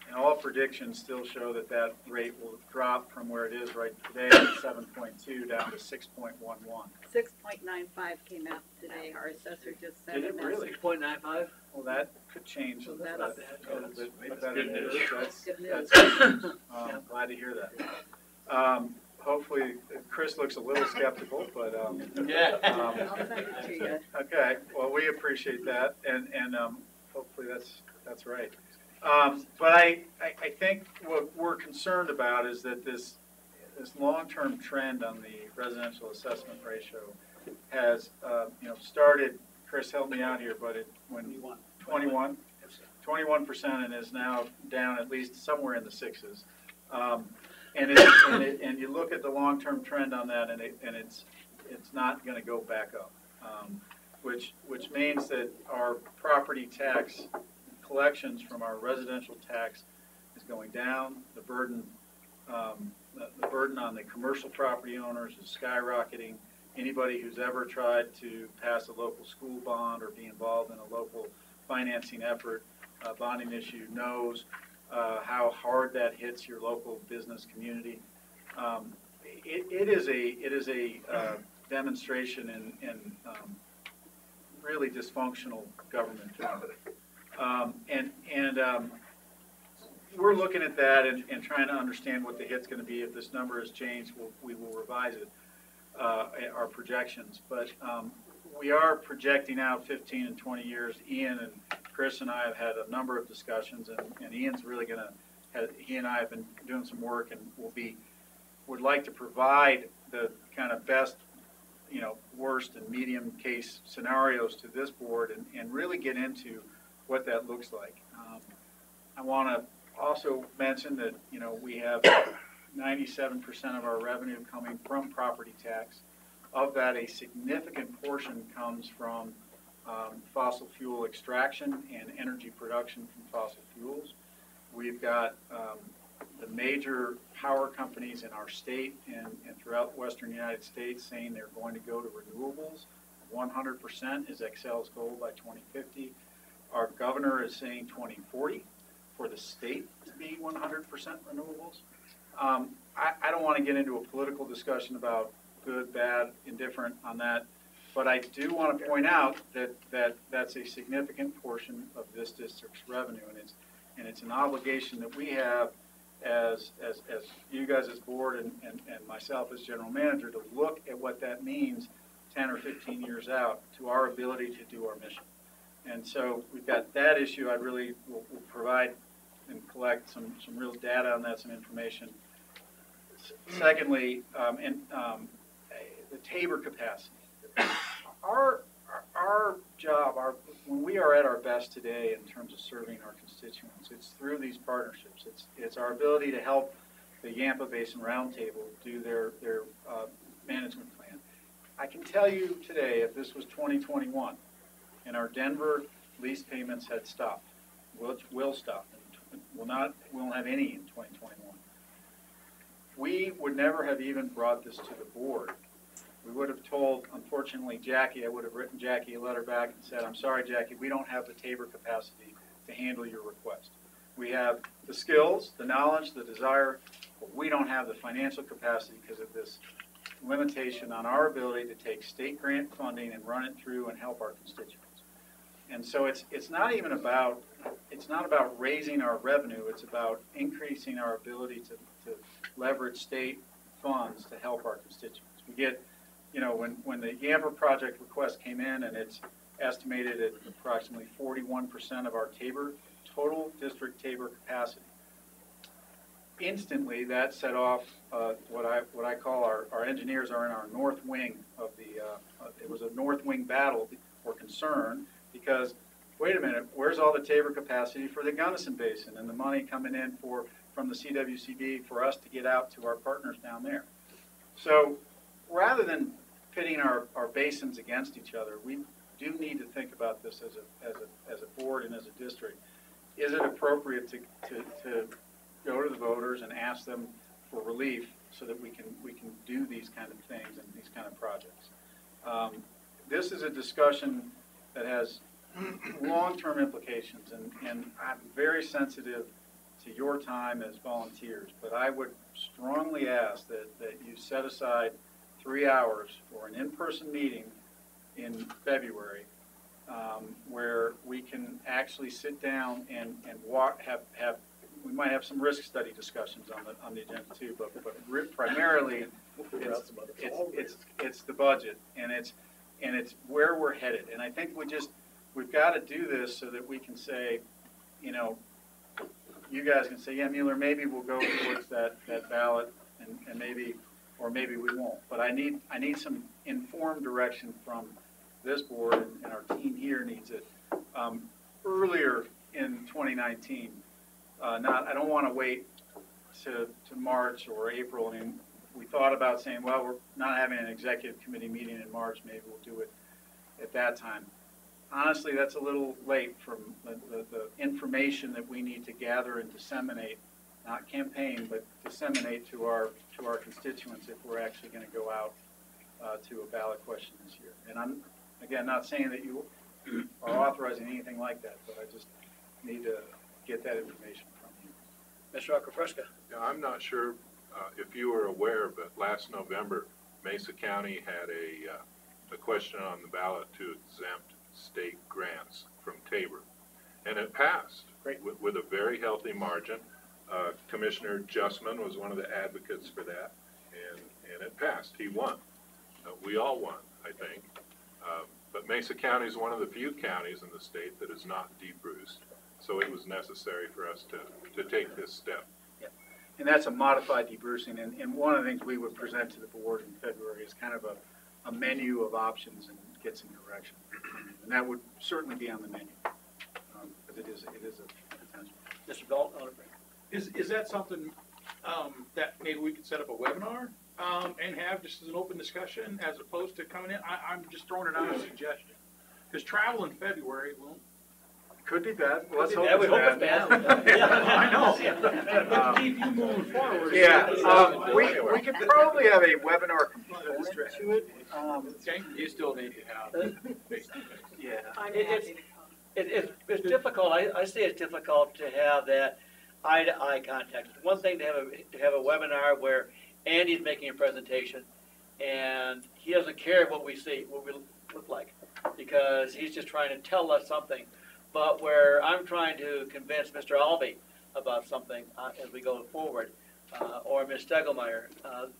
And all predictions still show that that rate will drop from where it is right today at 7.2 down to 6.11. 6.95 came out today, our assessor just said. Did it really? 6.95? Well, that could change. So that's That's good news. good news. I'm glad to hear that. hopefully, Chris looks a little skeptical, but, I'll send it to you. okay, well, we appreciate that, and hopefully that's right. But I think what we're concerned about is that this long-term trend on the residential assessment ratio has, started, Chris, help me out here, but when 21% and is now down at least somewhere in the sixes. And you look at the long-term trend on that, and it's not going to go back up, which means that our property tax collections from our residential tax is going down. The burden on the commercial property owners is skyrocketing. Anybody who's ever tried to pass a local school bond or be involved in a local financing effort, bonding issue, knows how hard that hits your local business community. It is a demonstration in really dysfunctional government. We're looking at that and trying to understand what the hit's going to be. If this number has changed, we will revise it, our projections. But we are projecting out 15 and 20 years. Ian and Chris and I have had a number of discussions, and Ian's really going to, he and I have been doing some work, and would like to provide the kind of best, worst and medium case scenarios to this board and really get into what that looks like. I want to also mention that, we have 97% of our revenue coming from property tax. Of that, a significant portion comes from fossil fuel extraction and energy production from fossil fuels. We've got the major power companies in our state and throughout the western United States saying they're going to go to renewables. 100% is Excel's goal by 2050. Our governor is saying 2040 for the state to be 100% renewables. I don't want to get into a political discussion about good, bad, indifferent on that, but I do want to point out that that's a significant portion of this district's revenue, and it's an obligation that we have as you guys as board and myself as general manager to look at what that means 10 or 15 years out to our ability to do our mission. And so we've got that issue. I really will provide and collect some real data on that, some information. Secondly, the TABOR capacity. Our job, when we are at our best today in terms of serving our constituents, it's through these partnerships. It's our ability to help the Yampa Basin Roundtable do their management plan. I can tell you today, if this was 2021 and our Denver lease payments had stopped, will stop. We won't have any in 2021. We would never have even brought this to the board. We would have told, unfortunately, Jackie, I would have written Jackie a letter back and said, I'm sorry, Jackie, we don't have the TABOR capacity to handle your request. We have the skills, the knowledge, the desire, but we don't have the financial capacity because of this limitation on our ability to take state grant funding and run it through and help our constituents. And so it's not about raising our revenue, it's about increasing our ability to leverage state funds to help our constituents. We get, when the Yampa project request came in, and it's estimated at approximately 41% of our total district TABOR capacity. Instantly, that set off what I call our engineers are in our north wing of the. It was a north wing battle or concern because, wait a minute, where's all the TABOR capacity for the Gunnison Basin and the money coming in from the CRWCD for us to get out to our partners down there? So, rather than pitting our basins against each other, we do need to think about this as a board and as a district. Is it appropriate to go to the voters and ask them for relief so that we can do these kind of things and these kind of projects? This is a discussion that has long-term implications, and I'm very sensitive to your time as volunteers, but I would strongly ask that you set aside 3 hours for an in-person meeting in February where we can actually sit down and have we might have some risk study discussions on the agenda too, but primarily, it's the budget, and it's where we're headed. And I think we've got to do this so that we can say, you know, you guys can say, yeah, Mueller, maybe we'll go towards that ballot, and maybe, or maybe we won't. But I need some informed direction from this board, and our team here needs it earlier in 2019. I don't want to wait to March or April. I mean, we thought about saying, well, we're not having an executive committee meeting in March. Maybe we'll do it at that time. Honestly, that's a little late from the information that we need to gather and disseminate, not campaign, but disseminate to our constituents if we're actually going to go out to a ballot question this year. And I'm, again, not saying that you are authorizing anything like that, but I just need to get that information from you. Mr. Acafresca. Yeah, I'm not sure if you were aware, but last November, Mesa County had a question on the ballot to exempt state grants from Tabor, and it passed with a very healthy margin. Commissioner Justman was one of the advocates for that, and it passed. He won. We all won, I think. But Mesa County is one of the few counties in the state that is not debruced, so it was necessary for us to take this step. Yeah. And that's a modified debrucing, and one of the things we would present to the board in February is kind of a menu of options and get some direction. And that would certainly be on the menu, but it is a potential. Mr. Belt. Is that something that maybe we could set up a webinar and have just as an open discussion as opposed to coming in? I'm just throwing it out as a suggestion. Because travel in February won't. Could be bad. Well, let's hope it's bad. Yeah, I know. Keep you moving forward. Yeah, we could probably have a webinar component to it. Okay. You still need to have face-to-face. Yeah. It's difficult. I say it's difficult to have that eye-to-eye contact. It's one thing to have a webinar where Andy's making a presentation, and he doesn't care what we see, what we look like, because he's just trying to tell us something. But where I'm trying to convince Mr. Albee about something as we go forward, or Ms. Stegelmeyer,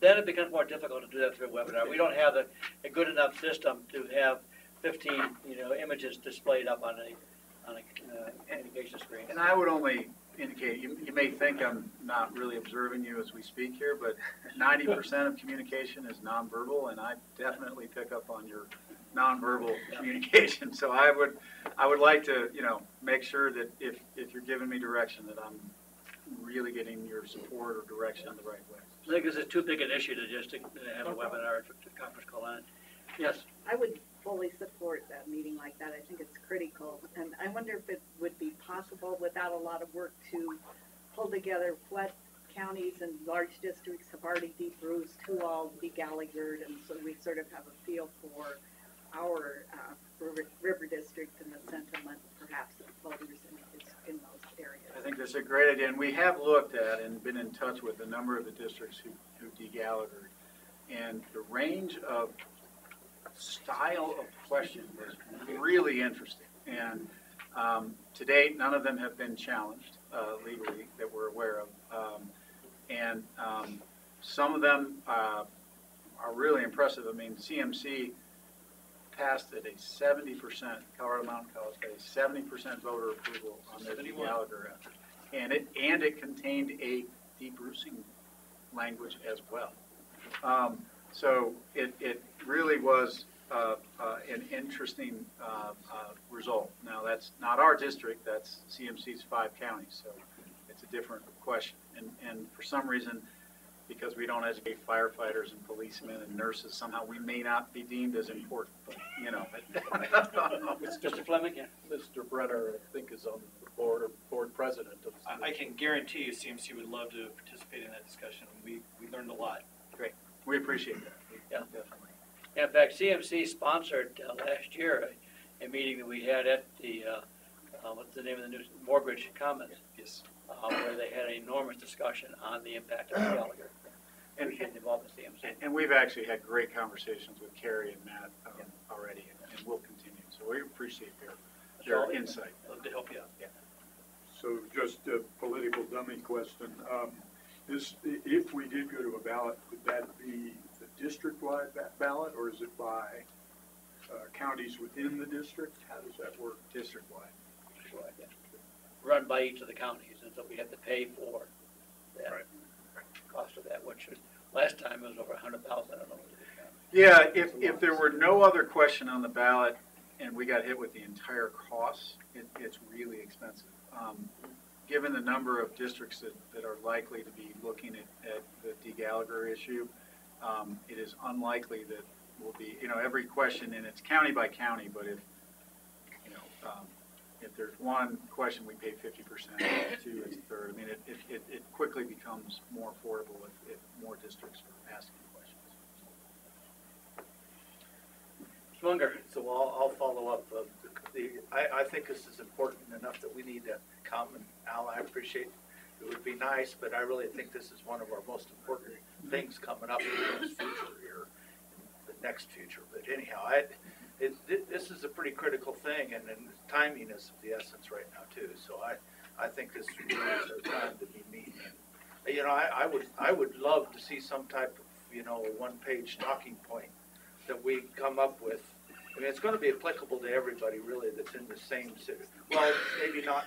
then it becomes more difficult to do that through a webinar. We don't have a good enough system to have 15 images displayed up on a communication screen. And I would only indicate, you may think I'm not really observing you as we speak here, but 90% of communication is nonverbal, and I definitely pick up on your nonverbal communication. So I would like to, make sure that if you're giving me direction, that I'm really getting your support or direction the right way. I think this is too big an issue to just have a webinar to conference call on. Yes. I would fully support that meeting like that. I think it's critical. And I wonder if it would be possible without a lot of work to pull together what counties and large districts have already debruced, who all de-Gallaghered, and so we sort of have a feel for our river district and the sentiment perhaps of voters in those areas. I think that's a great idea, and we have looked at and been in touch with a number of the districts who de-Gallaghered, and the range of style of question was really interesting. And to date, none of them have been challenged legally that we're aware of, and some of them are really impressive. I mean, CMC passed at a 70%, Colorado Mountain College had a 70% voter approval on their de-Gallagher effort. And it contained a debrucing language as well. So it really was an interesting result. Now, that's not our district, that's CMC's 5 counties, so it's a different question. And for some reason, because we don't educate firefighters and policemen and nurses, somehow we may not be deemed as important, but, Mr. Fleming, yeah. Mr. Brenner, I think, is on the board president of the I can guarantee you CMC would love to participate in that discussion. We learned a lot. Great. We appreciate that. Yeah. Definitely. In fact, CMC sponsored last year a meeting that we had at the, what's the name of the news, Mortgage Commons. Yes. Where they had an enormous discussion on the impact of Gallagher and getting involved in CMC. And we've actually had great conversations with Carrie and Matt already, and we'll continue. So we appreciate their insight. Love to help you out. Yeah. So just a political dummy question. If we did go to a ballot, would that be the district-wide ballot, or is it by counties within the district? How does that work? District-wide. Run by each of the counties, and so we have to pay for that cost of that, which last time it was over 100,000, I don't know. Yeah, if there were no other question on the ballot and we got hit with the entire cost, it's really expensive. Given the number of districts that are likely to be looking at the D. Gallagher issue, it is unlikely that will be, every question, and it's county by county, but if there's one question, we pay 50%, two, it's a third. I mean, it quickly becomes more affordable if more districts are asking questions. Munger. So I'll follow up. I think this is important enough that we need to come, and Al, I appreciate it would be nice, but I really think this is one of our most important things coming up in this future here, in the next future. But anyhow, this is a pretty critical thing, and timing is of the essence right now too. So I think this really is our time to be meeting. I would love to see some type of a one-page talking point that we come up with. I mean, it's going to be applicable to everybody really that's in the same city. Well, maybe not,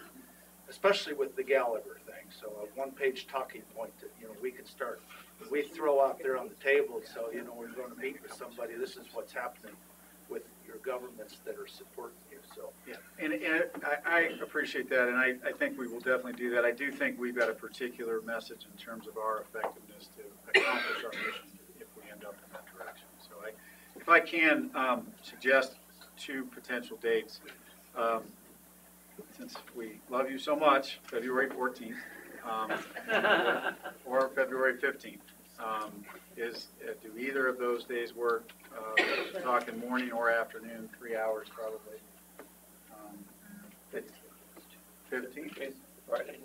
especially with the Gallagher thing. So a one-page talking point that we can start. We throw out there on the table. So we're going to meet with somebody. This is what's happening with your governments that are supporting you. So yeah, and I appreciate that, and I think we will definitely do that. I do think we've got a particular message in terms of our effectiveness to accomplish our mission if we end up in that direction. So if I can suggest two potential dates, since we love you so much, February 14th or February 15th. Do either of those days work? Talking morning or afternoon, 3 hours probably. 15th? Friday,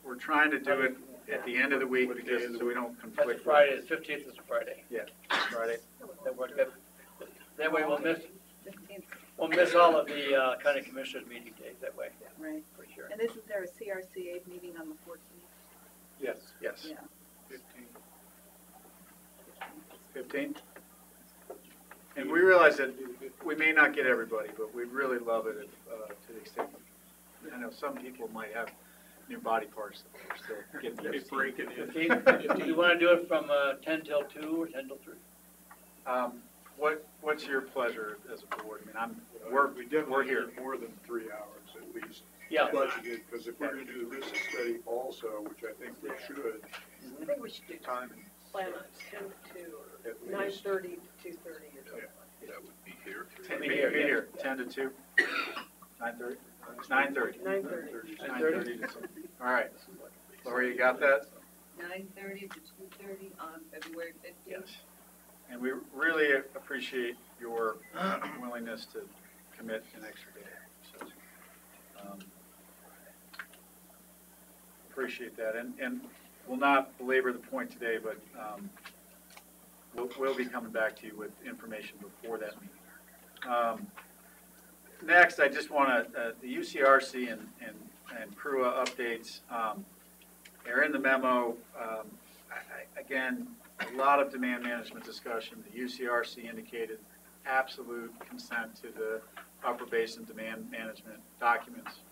We're trying to do it at the end of the week because so we don't conflict. That's Friday, the 15th is a Friday. Yeah, Friday. That way we'll miss all of the county commissioners meeting days that way. Right. For sure. And isn't there a CRCA meeting on the 14th? Yes. Yes. Yeah. 15th? And we realize that we may not get everybody, but we'd really love it if, to the extent, I know some people might have new body parts that they're still getting their break in. 15th? Do you want to do it from 10 till 2 or 10 till 3? What's your pleasure as a board? I mean, We definitely need more than 3 hours at least. Yeah. Budgeted, because if we're going to do this study also, which I think we should. I think we should do time. Plan on 10 to 9:30 to 2:30 or something. That would be here. Be here, 10 to 2, 9:30? 9:30. 9:30. 9:30 to 2. All right. Lori, you got that? 9:30 to 2:30 on February 15th. Yes. And we really appreciate your willingness to commit an extra day. So, appreciate that. And we'll not belabor the point today, but we'll be coming back to you with information before that meeting. Next, I just want to, the UCRC and CRWA updates are in the memo. Again, a lot of demand management discussion. The UCRC indicated absolute consent to the Upper Basin demand management documents.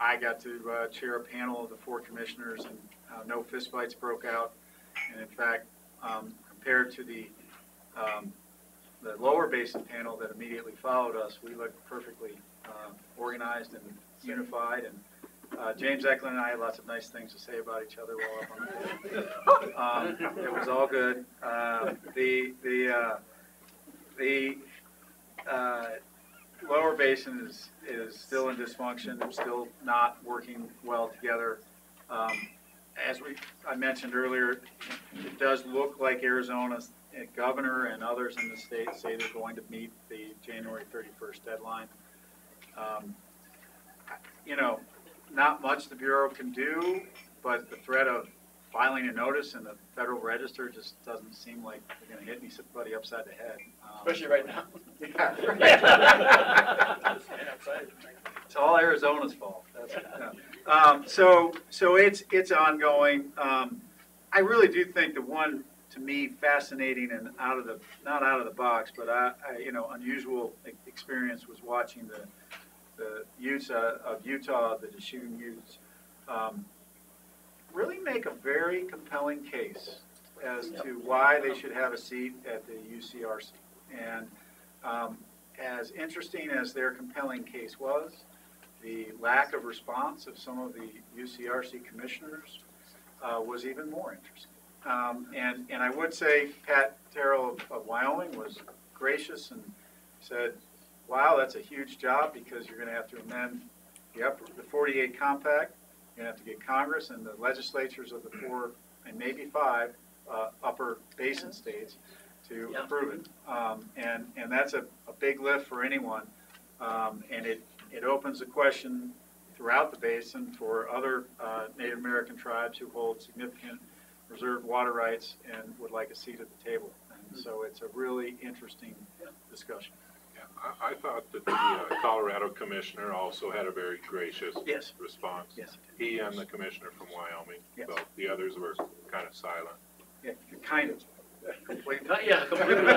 I got to chair a panel of the 4 commissioners, and no fistfights broke out. And in fact, compared to the Lower Basin panel that immediately followed us, we looked perfectly organized and unified. And James Eklund and I had lots of nice things to say about each other while up on the panel. It was all good. The Lower Basin is still in dysfunction. They're still not working well together. As I mentioned earlier, it does look like Arizona's governor and others in the state say they're going to meet the January 31st deadline. Not much the Bureau can do, but the threat of filing a notice in the Federal Register just doesn't seem like they're going to hit anybody upside the head. Especially right now. It's all Arizona's fault. So it's ongoing. I really do think the one, to me, fascinating and not out of the box, but unusual experience was watching the Utes of Utah, the Dishoon Utes, really make a very compelling case as to why they should have a seat at the UCRC. And as interesting as their compelling case was, the lack of response of some of the UCRC commissioners was even more interesting. And I would say Pat Terrell of Wyoming was gracious and said, wow, that's a huge job because you're going to have to amend the 48 compact. You're going to have to get Congress and the legislatures of the 4 and maybe 5 upper basin states to approve it. And that's a big lift for anyone. And it opens the question throughout the basin for other Native American tribes who hold significant reserved water rights and would like a seat at the table. And so it's a really interesting discussion. I thought that the Colorado commissioner also had a very gracious response. Yes. He and the commissioner from Wyoming. Yes. So the others were kind of silent. Yeah, kind of. Completely. Yeah, completely. But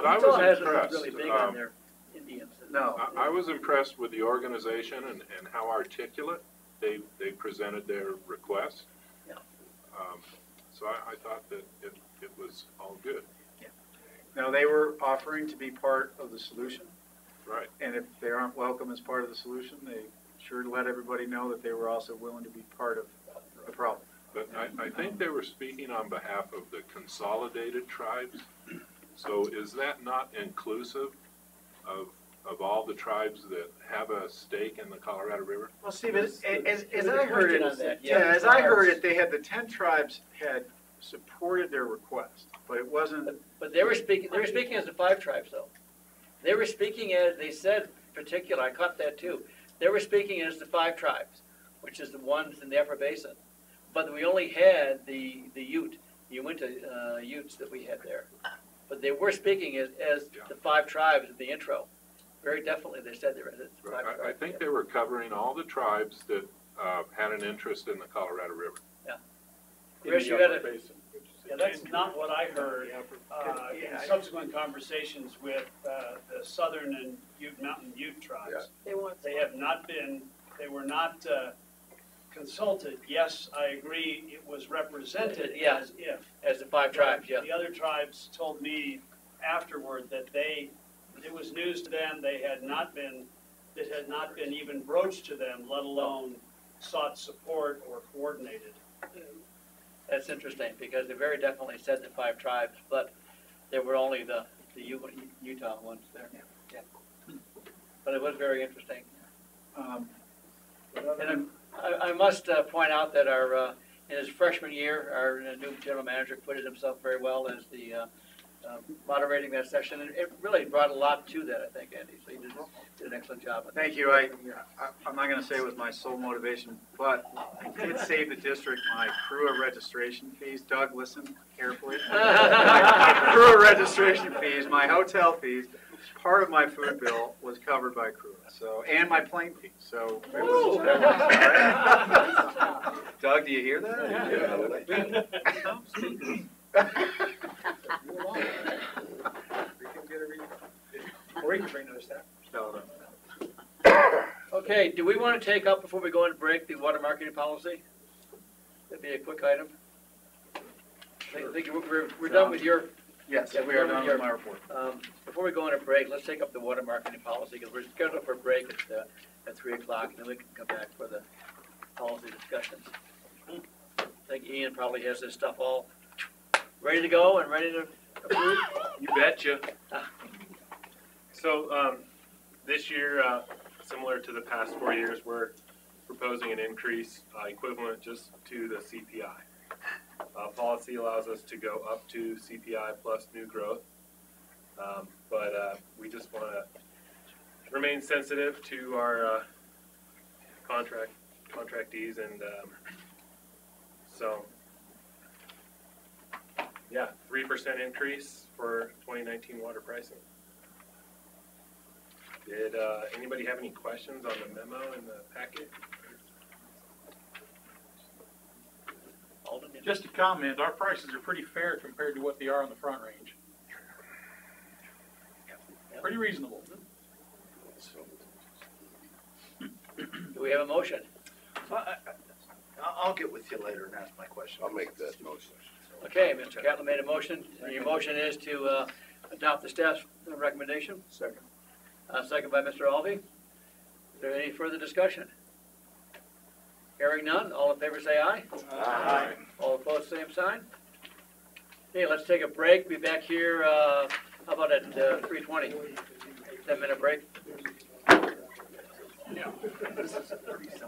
I Utah was hasn't impressed. really big on their Indians. No. I was impressed with the organization and how articulate they presented their request. Yeah. So I thought that it was all good. Now, they were offering to be part of the solution. Right. And if they aren't welcome as part of the solution, they sure let everybody know that they were also willing to be part of the problem. But I think they were speaking on behalf of the consolidated tribes. So is that not inclusive of all the tribes that have a stake in the Colorado River? Well, Steve, as I heard it, Yeah, as I heard it, they had the 10 tribes had supported their request, but it wasn't. But they were speaking as the 5 tribes, though. They were speaking as, they said particular, I caught that too. They were speaking as the 5 tribes, which is the ones in the upper basin. But we only had the Uinta Utes that we had there. But they were speaking as the 5 tribes in the intro. Very definitely, they said they were the 5 tribes. I think they were covering all the tribes that had an interest in the Colorado River. Yeah. Chris, you had a... Yeah, that's not what I heard in subsequent conversations with the southern and Mountain Ute tribes. They want. They were not consulted. Yes, I agree, it was represented as if. As the 5 tribes, yeah. The other tribes told me afterward that it was news to them, it had not been even broached to them, let alone sought support or coordinated. That's interesting, because they very definitely said the 5 tribes, but there were only the Utah ones there. Yeah. But it was very interesting. And I must point out that in his freshman year, our new general manager acquitted himself very well as the moderating that session, and it really brought a lot to that, I think, Andy. So he did an excellent job. Thank you. I'm not going to say it was my sole motivation, but I did save the district my CRWCD registration fees. Doug, listen carefully. My CRWCD registration fees, my hotel fees, part of my food bill was covered by CRWCD. So, and my plane fees. So, it was, Doug, do you hear that? Or you can bring another staff. Okay, do we want to take up, before we go into break, the water marketing policy? That'd be a quick item. I think we're done with your... Yes, yeah, we are done with my report. Before we go into break, let's take up the water marketing policy, because we're scheduled for a break at 3 o'clock, and then we can come back for the policy discussions. I think Ian probably has this stuff all ready to go and ready to approve. You betcha. So this year, similar to the past 4 years, we're proposing an increase equivalent just to the CPI. Policy allows us to go up to CPI plus new growth, but we just want to remain sensitive to our contractees, and so yeah, 3% increase for 2019 water pricing. Did anybody have any questions on the memo in the packet? Alden, Just a comment, our prices are pretty fair compared to what they are on the Front Range. Pretty reasonable. do we have a motion? I'll get with you later and ask my question. I'll make that motion. Okay, Mr. Catlin made a motion. Your motion is to adopt the staff's recommendation. Second. Second by Mr. Alvey. Is there any further discussion? Hearing none, all in favor say aye. Aye. All opposed, same sign. Okay, let's take a break. Be back here, how about at 3:20? 10-minute break. This is pretty simple.